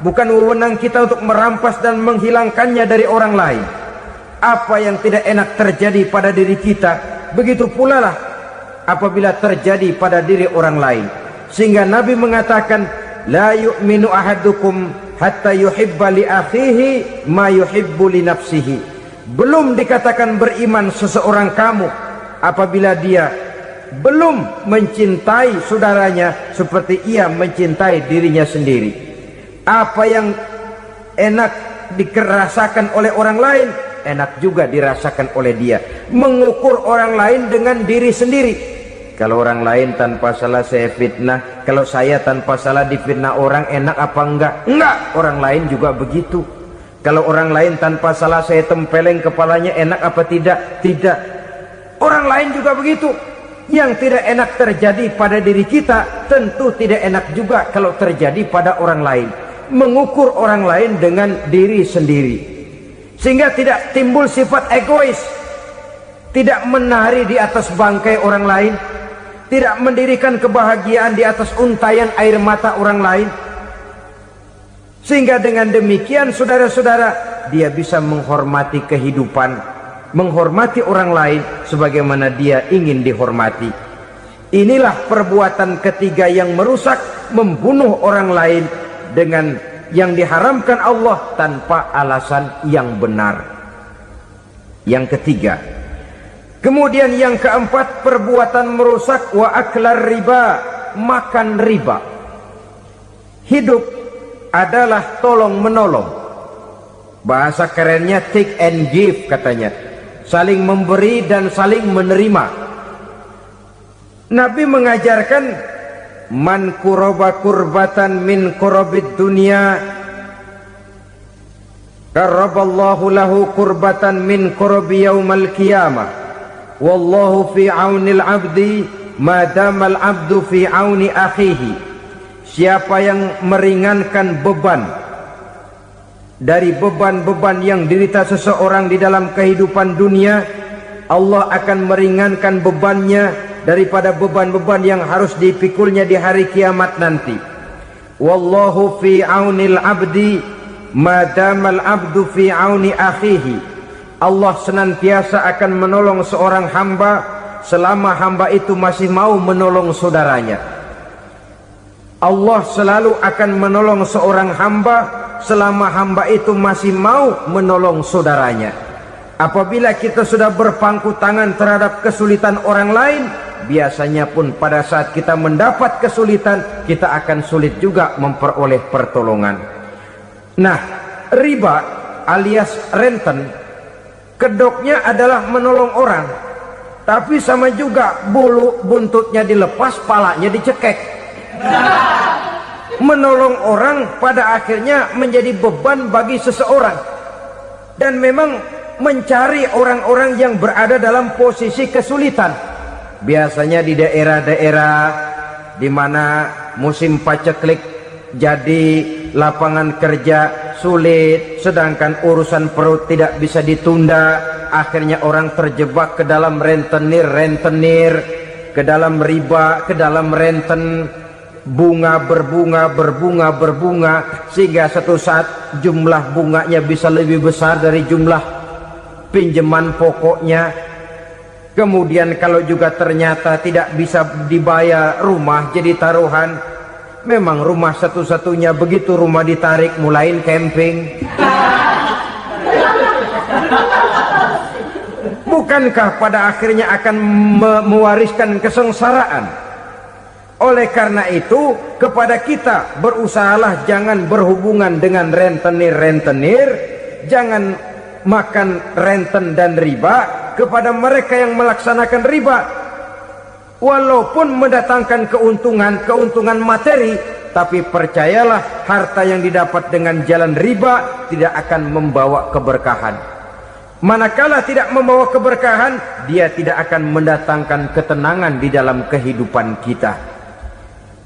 bukan wewenang kita untuk merampas dan menghilangkannya dari orang lain. Apa yang tidak enak terjadi pada diri kita, begitu pula lah apabila terjadi pada diri orang lain. Sehingga Nabi mengatakan, la yu'minu ahadukum hatta yuhibba li akhihi ma yuhibbu li nafsihi. Belum dikatakan beriman seseorang kamu apabila dia belum mencintai saudaranya seperti ia mencintai dirinya sendiri. Apa yang enak dirasakan oleh orang lain, enak juga dirasakan oleh dia. Mengukur orang lain dengan diri sendiri. Kalau orang lain tanpa salah saya fitnah, kalau saya tanpa salah difitnah orang, enak apa enggak? Enggak, orang lain juga begitu. Kalau orang lain tanpa salah saya tempeleng kepalanya, enak apa tidak? Tidak. Orang lain juga begitu. Yang tidak enak terjadi pada diri kita, tentu tidak enak juga kalau terjadi pada orang lain. Mengukur orang lain dengan diri sendiri, sehingga tidak timbul sifat egois, tidak menari di atas bangkai orang lain, tidak mendirikan kebahagiaan di atas untayan air mata orang lain. Sehingga dengan demikian saudara-saudara, dia bisa menghormati kehidupan, menghormati orang lain sebagaimana dia ingin dihormati. Inilah perbuatan ketiga yang merusak, membunuh orang lain dengan yang diharamkan Allah tanpa alasan yang benar. Yang ketiga. Kemudian yang keempat, perbuatan merusak wa aklar riba makan riba. Hidup adalah tolong menolong. Bahasa kerennya take and give katanya. Saling memberi dan saling menerima. Nabi mengajarkan man kuraba kurbatan min kurabid dunya karaballahu lahu kurbatan min kurabi yaumal qiyamah. Wallahu fi aunil abdi madamal abdu fi auni akhihi. Siapa yang meringankan beban dari beban-beban yang dirita seseorang di dalam kehidupan dunia, Allah akan meringankan bebannya daripada beban-beban yang harus dipikulnya di hari kiamat nanti. Wallahu fi aunil abdi madamal abdu fi auni akhihi. Allah senantiasa akan menolong seorang hamba selama hamba itu masih mau menolong saudaranya. Allah selalu akan menolong seorang hamba selama hamba itu masih mau menolong saudaranya. Apabila kita sudah berpangku tangan terhadap kesulitan orang lain, biasanya pun pada saat kita mendapat kesulitan, kita akan sulit juga memperoleh pertolongan. Nah, riba alias renten, kedoknya adalah menolong orang, tapi sama juga bulu buntutnya dilepas, palanya dicekek. Menolong orang pada akhirnya menjadi beban bagi seseorang, dan memang mencari orang-orang yang berada dalam posisi kesulitan. Biasanya di daerah-daerah di mana musim paceklik, jadi lapangan kerja sulit, sedangkan urusan perut tidak bisa ditunda. Akhirnya orang terjebak ke dalam rentenir, ke dalam riba, ke dalam renten. Bunga berbunga, sehingga satu saat jumlah bunganya bisa lebih besar dari jumlah pinjaman pokoknya. Kemudian kalau juga ternyata tidak bisa dibayar, rumah jadi taruhan. Memang rumah satu-satunya, begitu rumah ditarik mulain camping. Bukankah pada akhirnya akan mewariskan kesengsaraan? Oleh karena itu, kepada kita berusahalah jangan berhubungan dengan rentenir, jangan makan renten dan riba. Kepada mereka yang melaksanakan riba, walaupun mendatangkan keuntungan materi, tapi percayalah harta yang didapat dengan jalan riba tidak akan membawa keberkahan. Manakala tidak membawa keberkahan, dia tidak akan mendatangkan ketenangan di dalam kehidupan kita.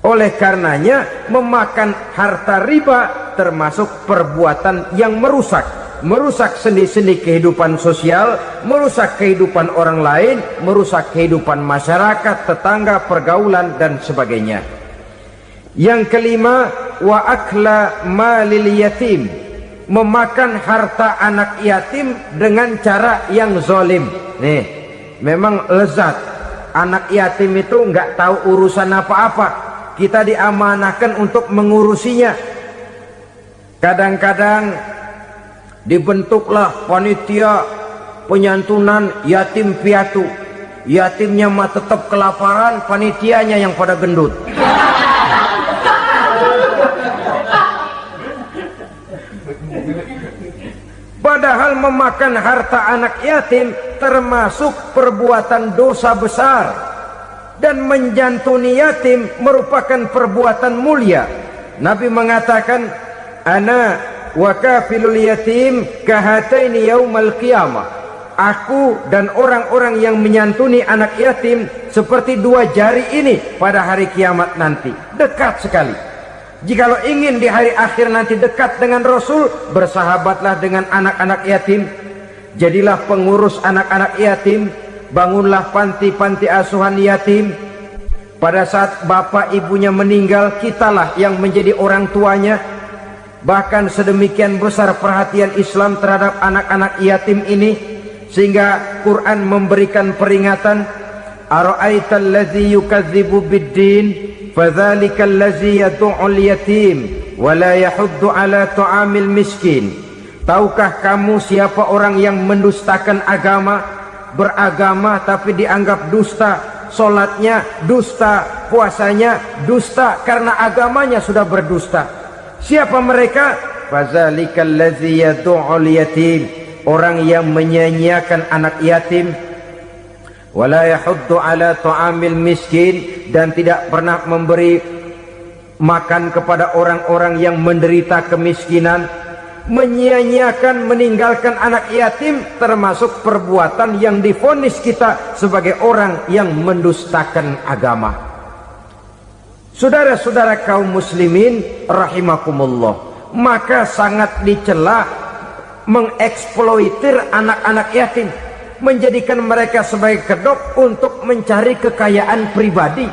Oleh karenanya, memakan harta riba termasuk perbuatan yang merusak sendi-sendi kehidupan sosial, merusak kehidupan orang lain, merusak kehidupan masyarakat, tetangga, pergaulan, dan sebagainya. Yang kelima, wa akla malil yatim, memakan harta anak yatim dengan cara yang zalim. Nih, memang lezat. Anak yatim itu nggak tahu urusan apa-apa. Kita diamanahkan untuk mengurusinya. Kadang-kadang dibentuklah panitia penyantunan yatim piatu. Yatimnya mah tetap kelaparan, panitianya yang pada gendut. Padahal memakan harta anak yatim termasuk perbuatan dosa besar. Dan menjantuni yatim merupakan perbuatan mulia. Nabi mengatakan, ana wa kafilul yatim kahataini yaumal qiyamah. Aku dan orang-orang yang menyantuni anak yatim seperti dua jari ini pada hari kiamat nanti. Dekat sekali. Jikalau ingin di hari akhir nanti dekat dengan Rasul, bersahabatlah dengan anak-anak yatim. Jadilah pengurus anak-anak yatim. Bangunlah panti-panti asuhan yatim. Pada saat bapak ibunya meninggal, kitalah yang menjadi orang tuanya. Bahkan sedemikian besar perhatian Islam terhadap anak-anak yatim ini, sehingga Quran memberikan peringatan, ara'aital ladzi yukadzibu biddin fadzalikal ladzi yad'ul yatim wa la yahuddu ala ta'amil miskin. Tahukah kamu siapa orang yang mendustakan agama? Beragama tapi dianggap dusta, solatnya dusta, puasanya dusta karena agamanya sudah berdusta. Siapa mereka? Fazalikal ladzi yad'ul yatim, orang yang menyia-nyiakan anak yatim. Wala yahuddu ala ta'amil miskin, dan tidak pernah memberi makan kepada orang-orang yang menderita kemiskinan. Menyia-nyiakan, meninggalkan anak yatim termasuk perbuatan yang divonis kita sebagai orang yang mendustakan agama. Saudara-saudara kaum muslimin rahimakumullah, maka sangat dicela mengeksploitir anak-anak yatim, menjadikan mereka sebagai kedok untuk mencari kekayaan pribadi.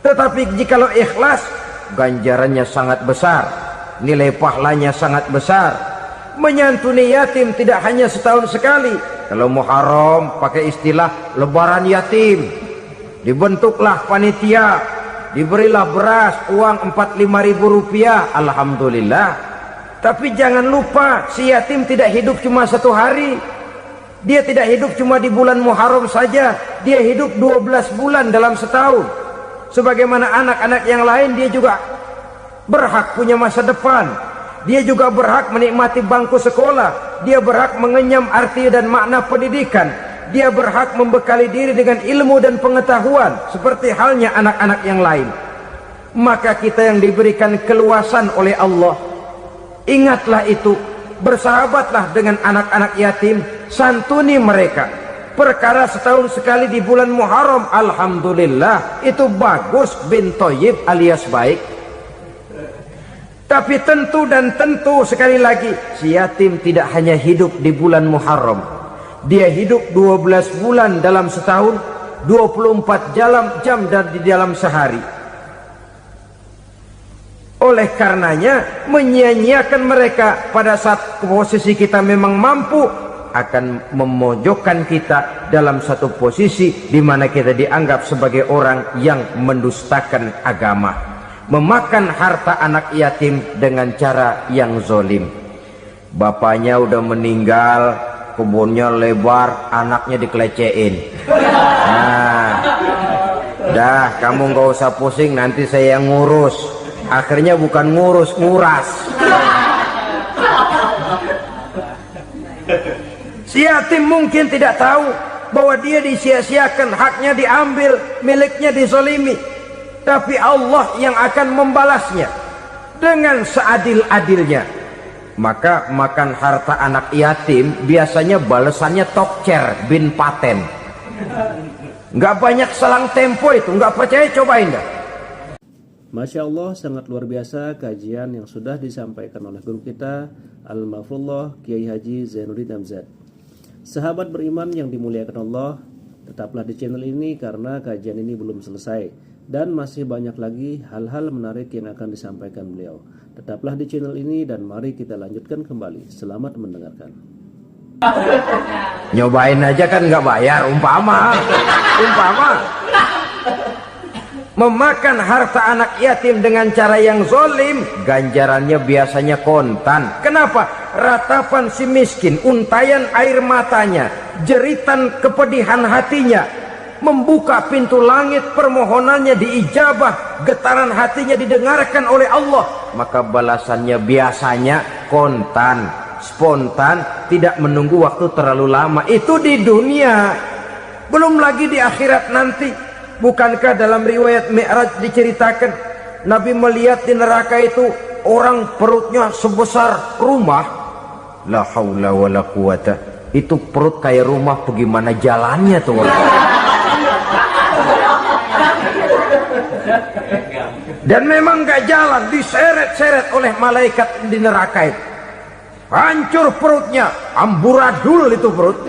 Tetapi jikalau ikhlas, ganjarannya sangat besar, nilai pahalanya sangat besar. Menyantuni yatim tidak hanya setahun sekali. Kalau Muharram pakai istilah lebaran yatim, dibentuklah panitia, diberilah beras, uang 45.000 rupiah, alhamdulillah. Tapi jangan lupa, si yatim tidak hidup cuma satu hari. Dia tidak hidup cuma di bulan Muharram saja, dia hidup 12 bulan dalam setahun. Sebagaimana anak-anak yang lain, dia juga berhak punya masa depan. Dia juga berhak menikmati bangku sekolah. Dia berhak mengenyam arti dan makna pendidikan. Dia berhak membekali diri dengan ilmu dan pengetahuan seperti halnya anak-anak yang lain. Maka kita yang diberikan keluasan oleh Allah, ingatlah itu, bersahabatlah dengan anak-anak yatim, santuni mereka. Perkara setahun sekali di bulan Muharram, alhamdulillah, itu bagus, bin Thayyib alias baik. Tapi tentu dan tentu, sekali lagi, si yatim tidak hanya hidup di bulan Muharram. Dia hidup 12 bulan dalam setahun, 24 jam di dalam sehari. Oleh karenanya, menyia-nyiakan mereka pada saat posisi kita memang mampu akan memojokkan kita dalam satu posisi di mana kita dianggap sebagai orang yang mendustakan agama, memakan harta anak yatim dengan cara yang zolim. Bapaknya udah meninggal, kebunnya lebar, anaknya dikelecehin. Nah, dah kamu nggak usah pusing, nanti saya yang ngurus. Akhirnya bukan ngurus, nguras. Si yatim mungkin tidak tahu bahwa dia disia-siakan, haknya diambil, miliknya dizalimi. Tapi Allah yang akan membalasnya dengan seadil-adilnya. Maka makan harta anak yatim biasanya balasannya tokcer bin paten. Nggak banyak selang tempo itu, nggak percaya cobain dah. Masya Allah, sangat luar biasa kajian yang sudah disampaikan oleh guru kita Al-Mafrullah Kiai Haji Zainuddin Amzad. Sahabat beriman yang dimuliakan Allah, tetaplah di channel ini karena kajian ini belum selesai dan masih banyak lagi hal-hal menarik yang akan disampaikan beliau. Tetaplah di channel ini dan mari kita lanjutkan kembali. Selamat mendengarkan. Nyobain aja kan nggak bayar, umpama memakan harta anak yatim dengan cara yang zolim, ganjarannya biasanya kontan. Kenapa? Ratapan si miskin, untayan air matanya, jeritan kepedihan hatinya, membuka pintu langit, permohonannya diijabah, getaran hatinya didengarkan oleh Allah. Maka balasannya biasanya kontan, spontan, tidak menunggu waktu terlalu lama. Itu di dunia, belum lagi di akhirat nanti. Bukankah dalam riwayat Mi'raj diceritakan Nabi melihat di neraka itu orang perutnya sebesar rumah? La haula wala quwata. Itu perut kayak rumah, bagaimana jalannya tuh? Dan memang gak jalan, diseret-seret oleh malaikat di neraka itu. Hancur perutnya, amburadul itu perut.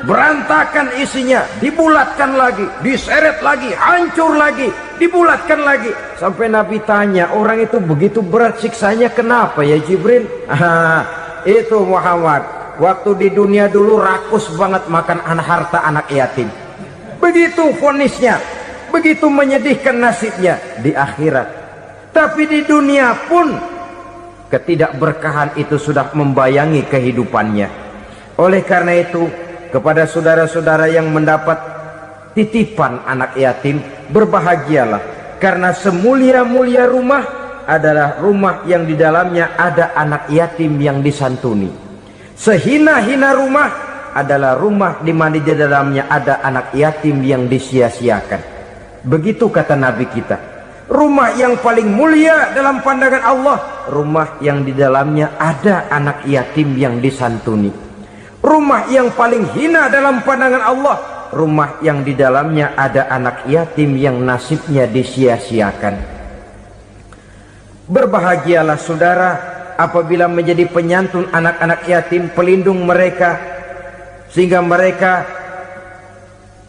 Berantakan isinya, dibulatkan lagi, diseret lagi, hancur lagi, dibulatkan lagi. Sampai Nabi tanya, orang itu begitu berat siksanya kenapa ya Jibril? Itu Muhammad, waktu di dunia dulu rakus banget makan harta anak yatim. Begitu vonisnya, begitu menyedihkan nasibnya di akhirat. Tapi di dunia pun ketidakberkahan itu sudah membayangi kehidupannya. Oleh karena itu, kepada saudara-saudara yang mendapat titipan anak yatim, berbahagialah, karena semulia-mulia rumah adalah rumah yang di dalamnya ada anak yatim yang disantuni. Sehina-hina rumah adalah rumah di mana di dalamnya ada anak yatim yang disia-siakan. Begitu kata Nabi kita. Rumah yang paling mulia dalam pandangan Allah, rumah yang di dalamnya ada anak yatim yang disantuni. Rumah yang paling hina dalam pandangan Allah, rumah yang di dalamnya ada anak yatim yang nasibnya disia-siakan. Berbahagialah saudara apabila menjadi penyantun anak-anak yatim, pelindung mereka, sehingga mereka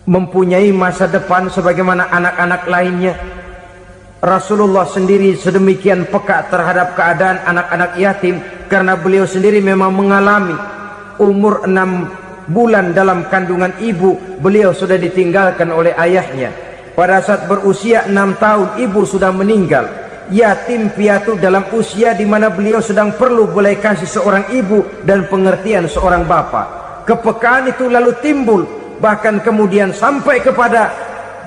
mempunyai masa depan sebagaimana anak-anak lainnya. Rasulullah sendiri sedemikian peka terhadap keadaan anak-anak yatim, karena beliau sendiri memang mengalami umur 6 bulan dalam kandungan ibu, beliau sudah ditinggalkan oleh ayahnya. Pada saat berusia 6 tahun ibu sudah meninggal. Yatim piatu dalam usia di mana beliau sedang perlu belas kasih seorang ibu dan pengertian seorang bapa. Kepekaan itu lalu timbul, bahkan kemudian sampai kepada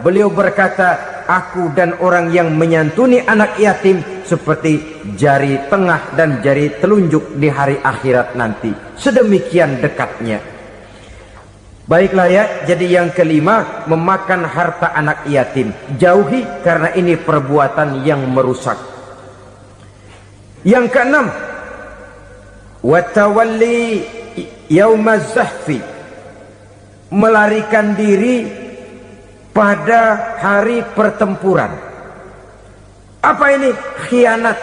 beliau berkata, aku dan orang yang menyantuni anak yatim seperti jari tengah dan jari telunjuk di hari akhirat nanti. Sedemikian dekatnya. Baiklah ya, jadi yang kelima, memakan harta anak yatim. Jauhi, karena ini perbuatan yang merusak. Yang keenam, watawalli yaumaz zahfi, melarikan diri pada hari pertempuran. Apa ini? Khianat,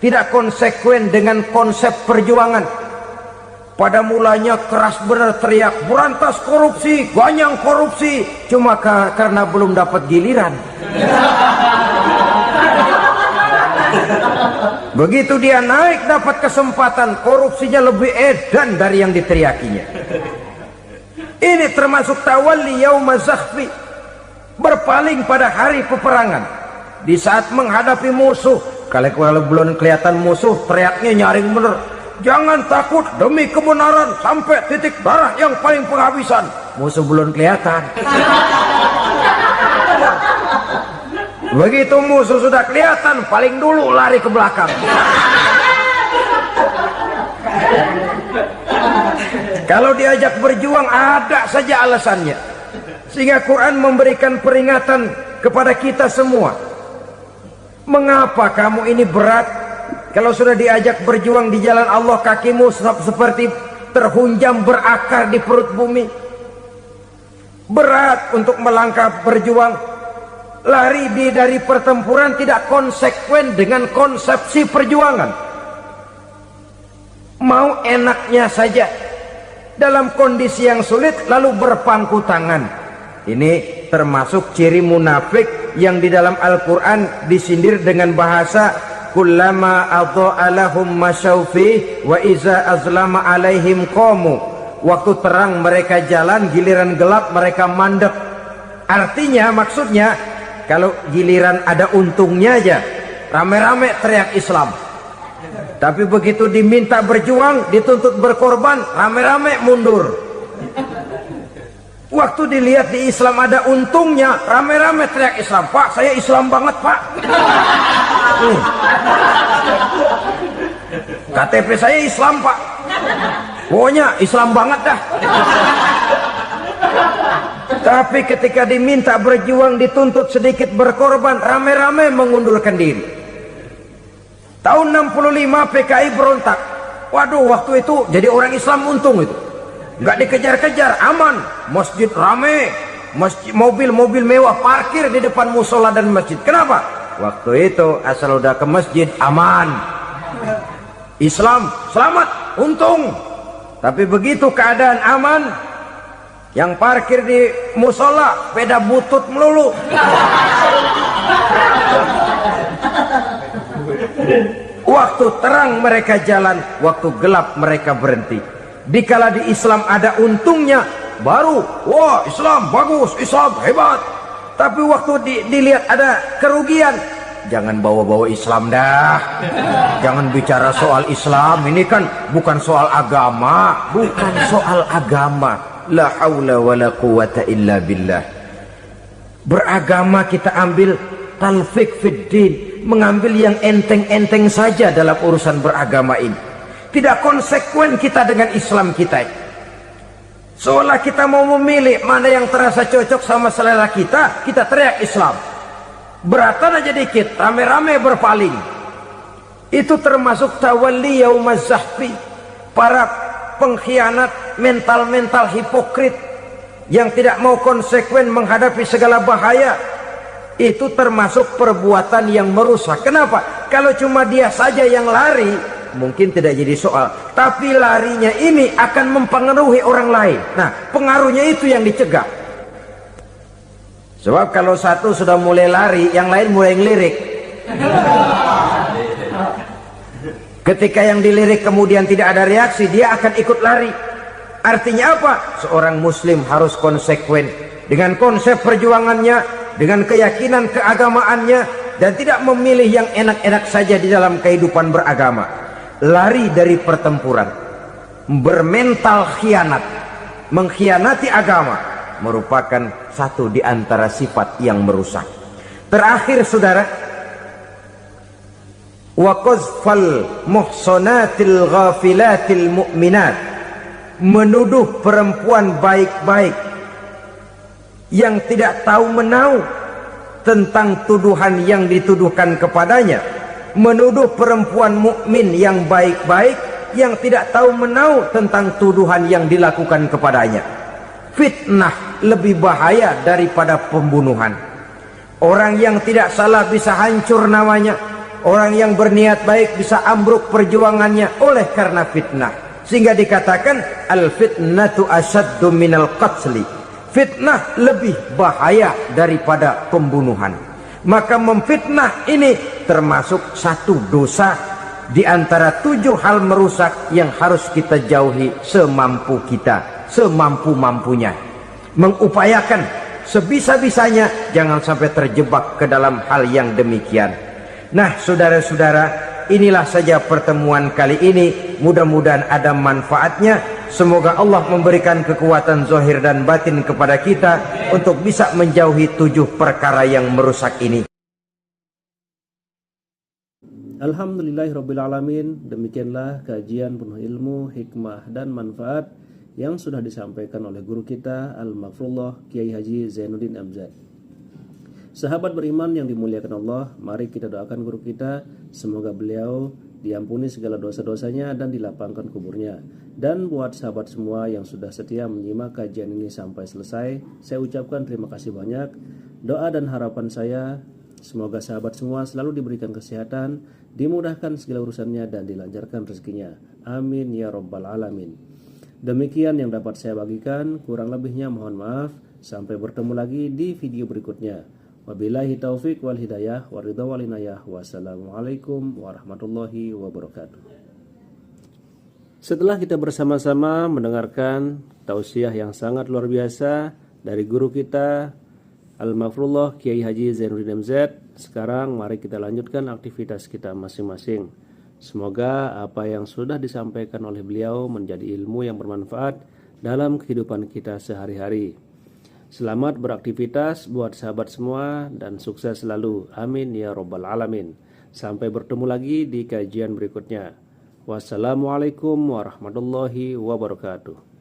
tidak konsekuen dengan konsep perjuangan. Pada mulanya keras benar teriak, berantas korupsi, ganyang korupsi, cuma karena belum dapat giliran. Begitu dia naik dapat kesempatan, korupsinya lebih edan dari yang diteriakinya. Ini termasuk tawalli yaumaz zahfi, berpaling pada hari peperangan. Di saat menghadapi musuh, kalau belum kelihatan musuh, teriaknya nyaring bener. Jangan takut demi kebenaran sampai titik darah yang paling penghabisan. Musuh belum kelihatan. Begitu musuh sudah kelihatan, paling dulu lari ke belakang. Kalau diajak berjuang ada saja alasannya. Sehingga Quran memberikan peringatan kepada kita semua. Mengapa kamu ini berat? Kalau sudah diajak berjuang di jalan Allah, kakimu seperti terhunjam berakar di perut bumi. Berat untuk melangkah berjuang. Lari dari pertempuran tidak konsekuen dengan konsepsi perjuangan. Mau enaknya saja. Dalam kondisi yang sulit lalu berpangku tangan. Ini termasuk ciri munafik yang di dalam Al-Quran disindir dengan bahasa kullama adha'a lahum masyaufi wa iza azlama alaihim qamu. Waktu terang mereka jalan, giliran gelap mereka mandek. Artinya, maksudnya kalau giliran ada untungnya aja rame-rame teriak Islam, tapi begitu diminta berjuang, dituntut berkorban, rame-rame mundur. Waktu dilihat di Islam ada untungnya, rame-rame teriak Islam. Pak, saya Islam banget, Pak. KTP saya Islam, Pak. Pokoknya Islam banget dah. Tapi ketika diminta berjuang, dituntut sedikit berkorban, rame-rame mengundurkan diri. Tahun 65 PKI berontak. Waduh, waktu itu jadi orang Islam untung itu. Nggak dikejar-kejar, aman. Masjid rame, mobil-mobil mewah parkir di depan musola dan masjid. Kenapa? Waktu itu asal udah ke masjid aman. Islam selamat, untung. Tapi begitu keadaan aman, yang parkir di musola sepeda butut melulu. Waktu terang mereka jalan, waktu gelap mereka berhenti. Dikala di Islam ada untungnya, baru wah Islam bagus, Islam hebat. Tapi waktu dilihat ada kerugian, jangan bawa-bawa Islam dah. Jangan bicara soal Islam, ini kan bukan soal agama. Bukan soal agama. La haula wa la quwata illa billah. Beragama kita ambil talfik fiddin, mengambil yang enteng-enteng saja dalam urusan beragama ini. Tidak konsekuen kita dengan Islam kita. Seolah kita mau memilih mana yang terasa cocok sama selera kita, kita teriak Islam. Beratan aja dikit, rame-rame berpaling. Itu termasuk tawalli yaumaz zahfi, para pengkhianat, mental-mental hipokrit yang tidak mau konsekuen menghadapi segala bahaya. Itu termasuk perbuatan yang merusak. Kenapa? Kalau cuma dia saja yang lari, mungkin tidak jadi soal, tapi larinya ini akan mempengaruhi orang lain. Nah, pengaruhnya itu yang dicegah. Sebab kalau satu sudah mulai lari, yang lain mulai ngelirik. Ketika yang dilirik kemudian tidak ada reaksi, dia akan ikut lari. Artinya apa? Seorang muslim harus konsekuen dengan konsep perjuangannya, dengan keyakinan keagamaannya, dan tidak memilih yang enak-enak saja di dalam kehidupan beragama. Lari dari pertempuran, bermental khianat, mengkhianati agama, merupakan satu di antara sifat yang merusak. Terakhir saudara, wa qazfal muhsanatil ghafilatil mu'minat, menuduh perempuan baik-baik yang tidak tahu menahu tentang tuduhan yang dituduhkan kepadanya, menuduh perempuan mukmin yang baik-baik yang tidak tahu menahu tentang tuduhan yang dilakukan kepadanya. Fitnah lebih bahaya daripada pembunuhan. Orang yang tidak salah bisa hancur namanya, orang yang berniat baik bisa ambruk perjuangannya oleh karena fitnah. Sehingga dikatakan al-fitnatu asyaddu minal qatli, fitnah lebih bahaya daripada pembunuhan. Maka memfitnah ini termasuk satu dosa di antara 7 hal merusak yang harus kita jauhi semampu kita, semampu-mampunya. Mengupayakan sebisa-bisanya jangan sampai terjebak ke dalam hal yang demikian. Nah, saudara-saudara, inilah saja pertemuan kali ini. Mudah-mudahan ada manfaatnya. Semoga Allah memberikan kekuatan zahir dan batin kepada kita untuk bisa menjauhi 7 perkara yang merusak ini. Alhamdulillahirrabbilalamin. Demikianlah kajian penuh ilmu, hikmah, dan manfaat yang sudah disampaikan oleh guru kita Al-Maghfurullah Kiai Haji Zainuddin MZ. Sahabat beriman yang dimuliakan Allah, mari kita doakan guru kita, semoga beliau diampuni segala dosa-dosanya dan dilapangkan kuburnya. Dan buat sahabat semua yang sudah setia menyimak kajian ini sampai selesai, saya ucapkan terima kasih banyak. Doa dan harapan saya, semoga sahabat semua selalu diberikan kesehatan, dimudahkan segala urusannya, dan dilancarkan rezekinya. Amin ya rabbal alamin. Demikian yang dapat saya bagikan, kurang lebihnya mohon maaf. Sampai bertemu lagi di video berikutnya. Wabillahi taufik wal hidayah wa ridha wal inayah. Wassalamualaikum warahmatullahi wabarakatuh. Setelah kita bersama-sama mendengarkan tausiah yang sangat luar biasa dari guru kita Al-Maghfurullah Kiai Haji Zainuddin MZ, sekarang mari kita lanjutkan aktivitas kita masing-masing. Semoga apa yang sudah disampaikan oleh beliau menjadi ilmu yang bermanfaat dalam kehidupan kita sehari-hari. Selamat beraktivitas buat sahabat semua dan sukses selalu. Amin ya rabbal alamin. Sampai bertemu lagi di kajian berikutnya. Wassalamualaikum warahmatullahi wabarakatuh.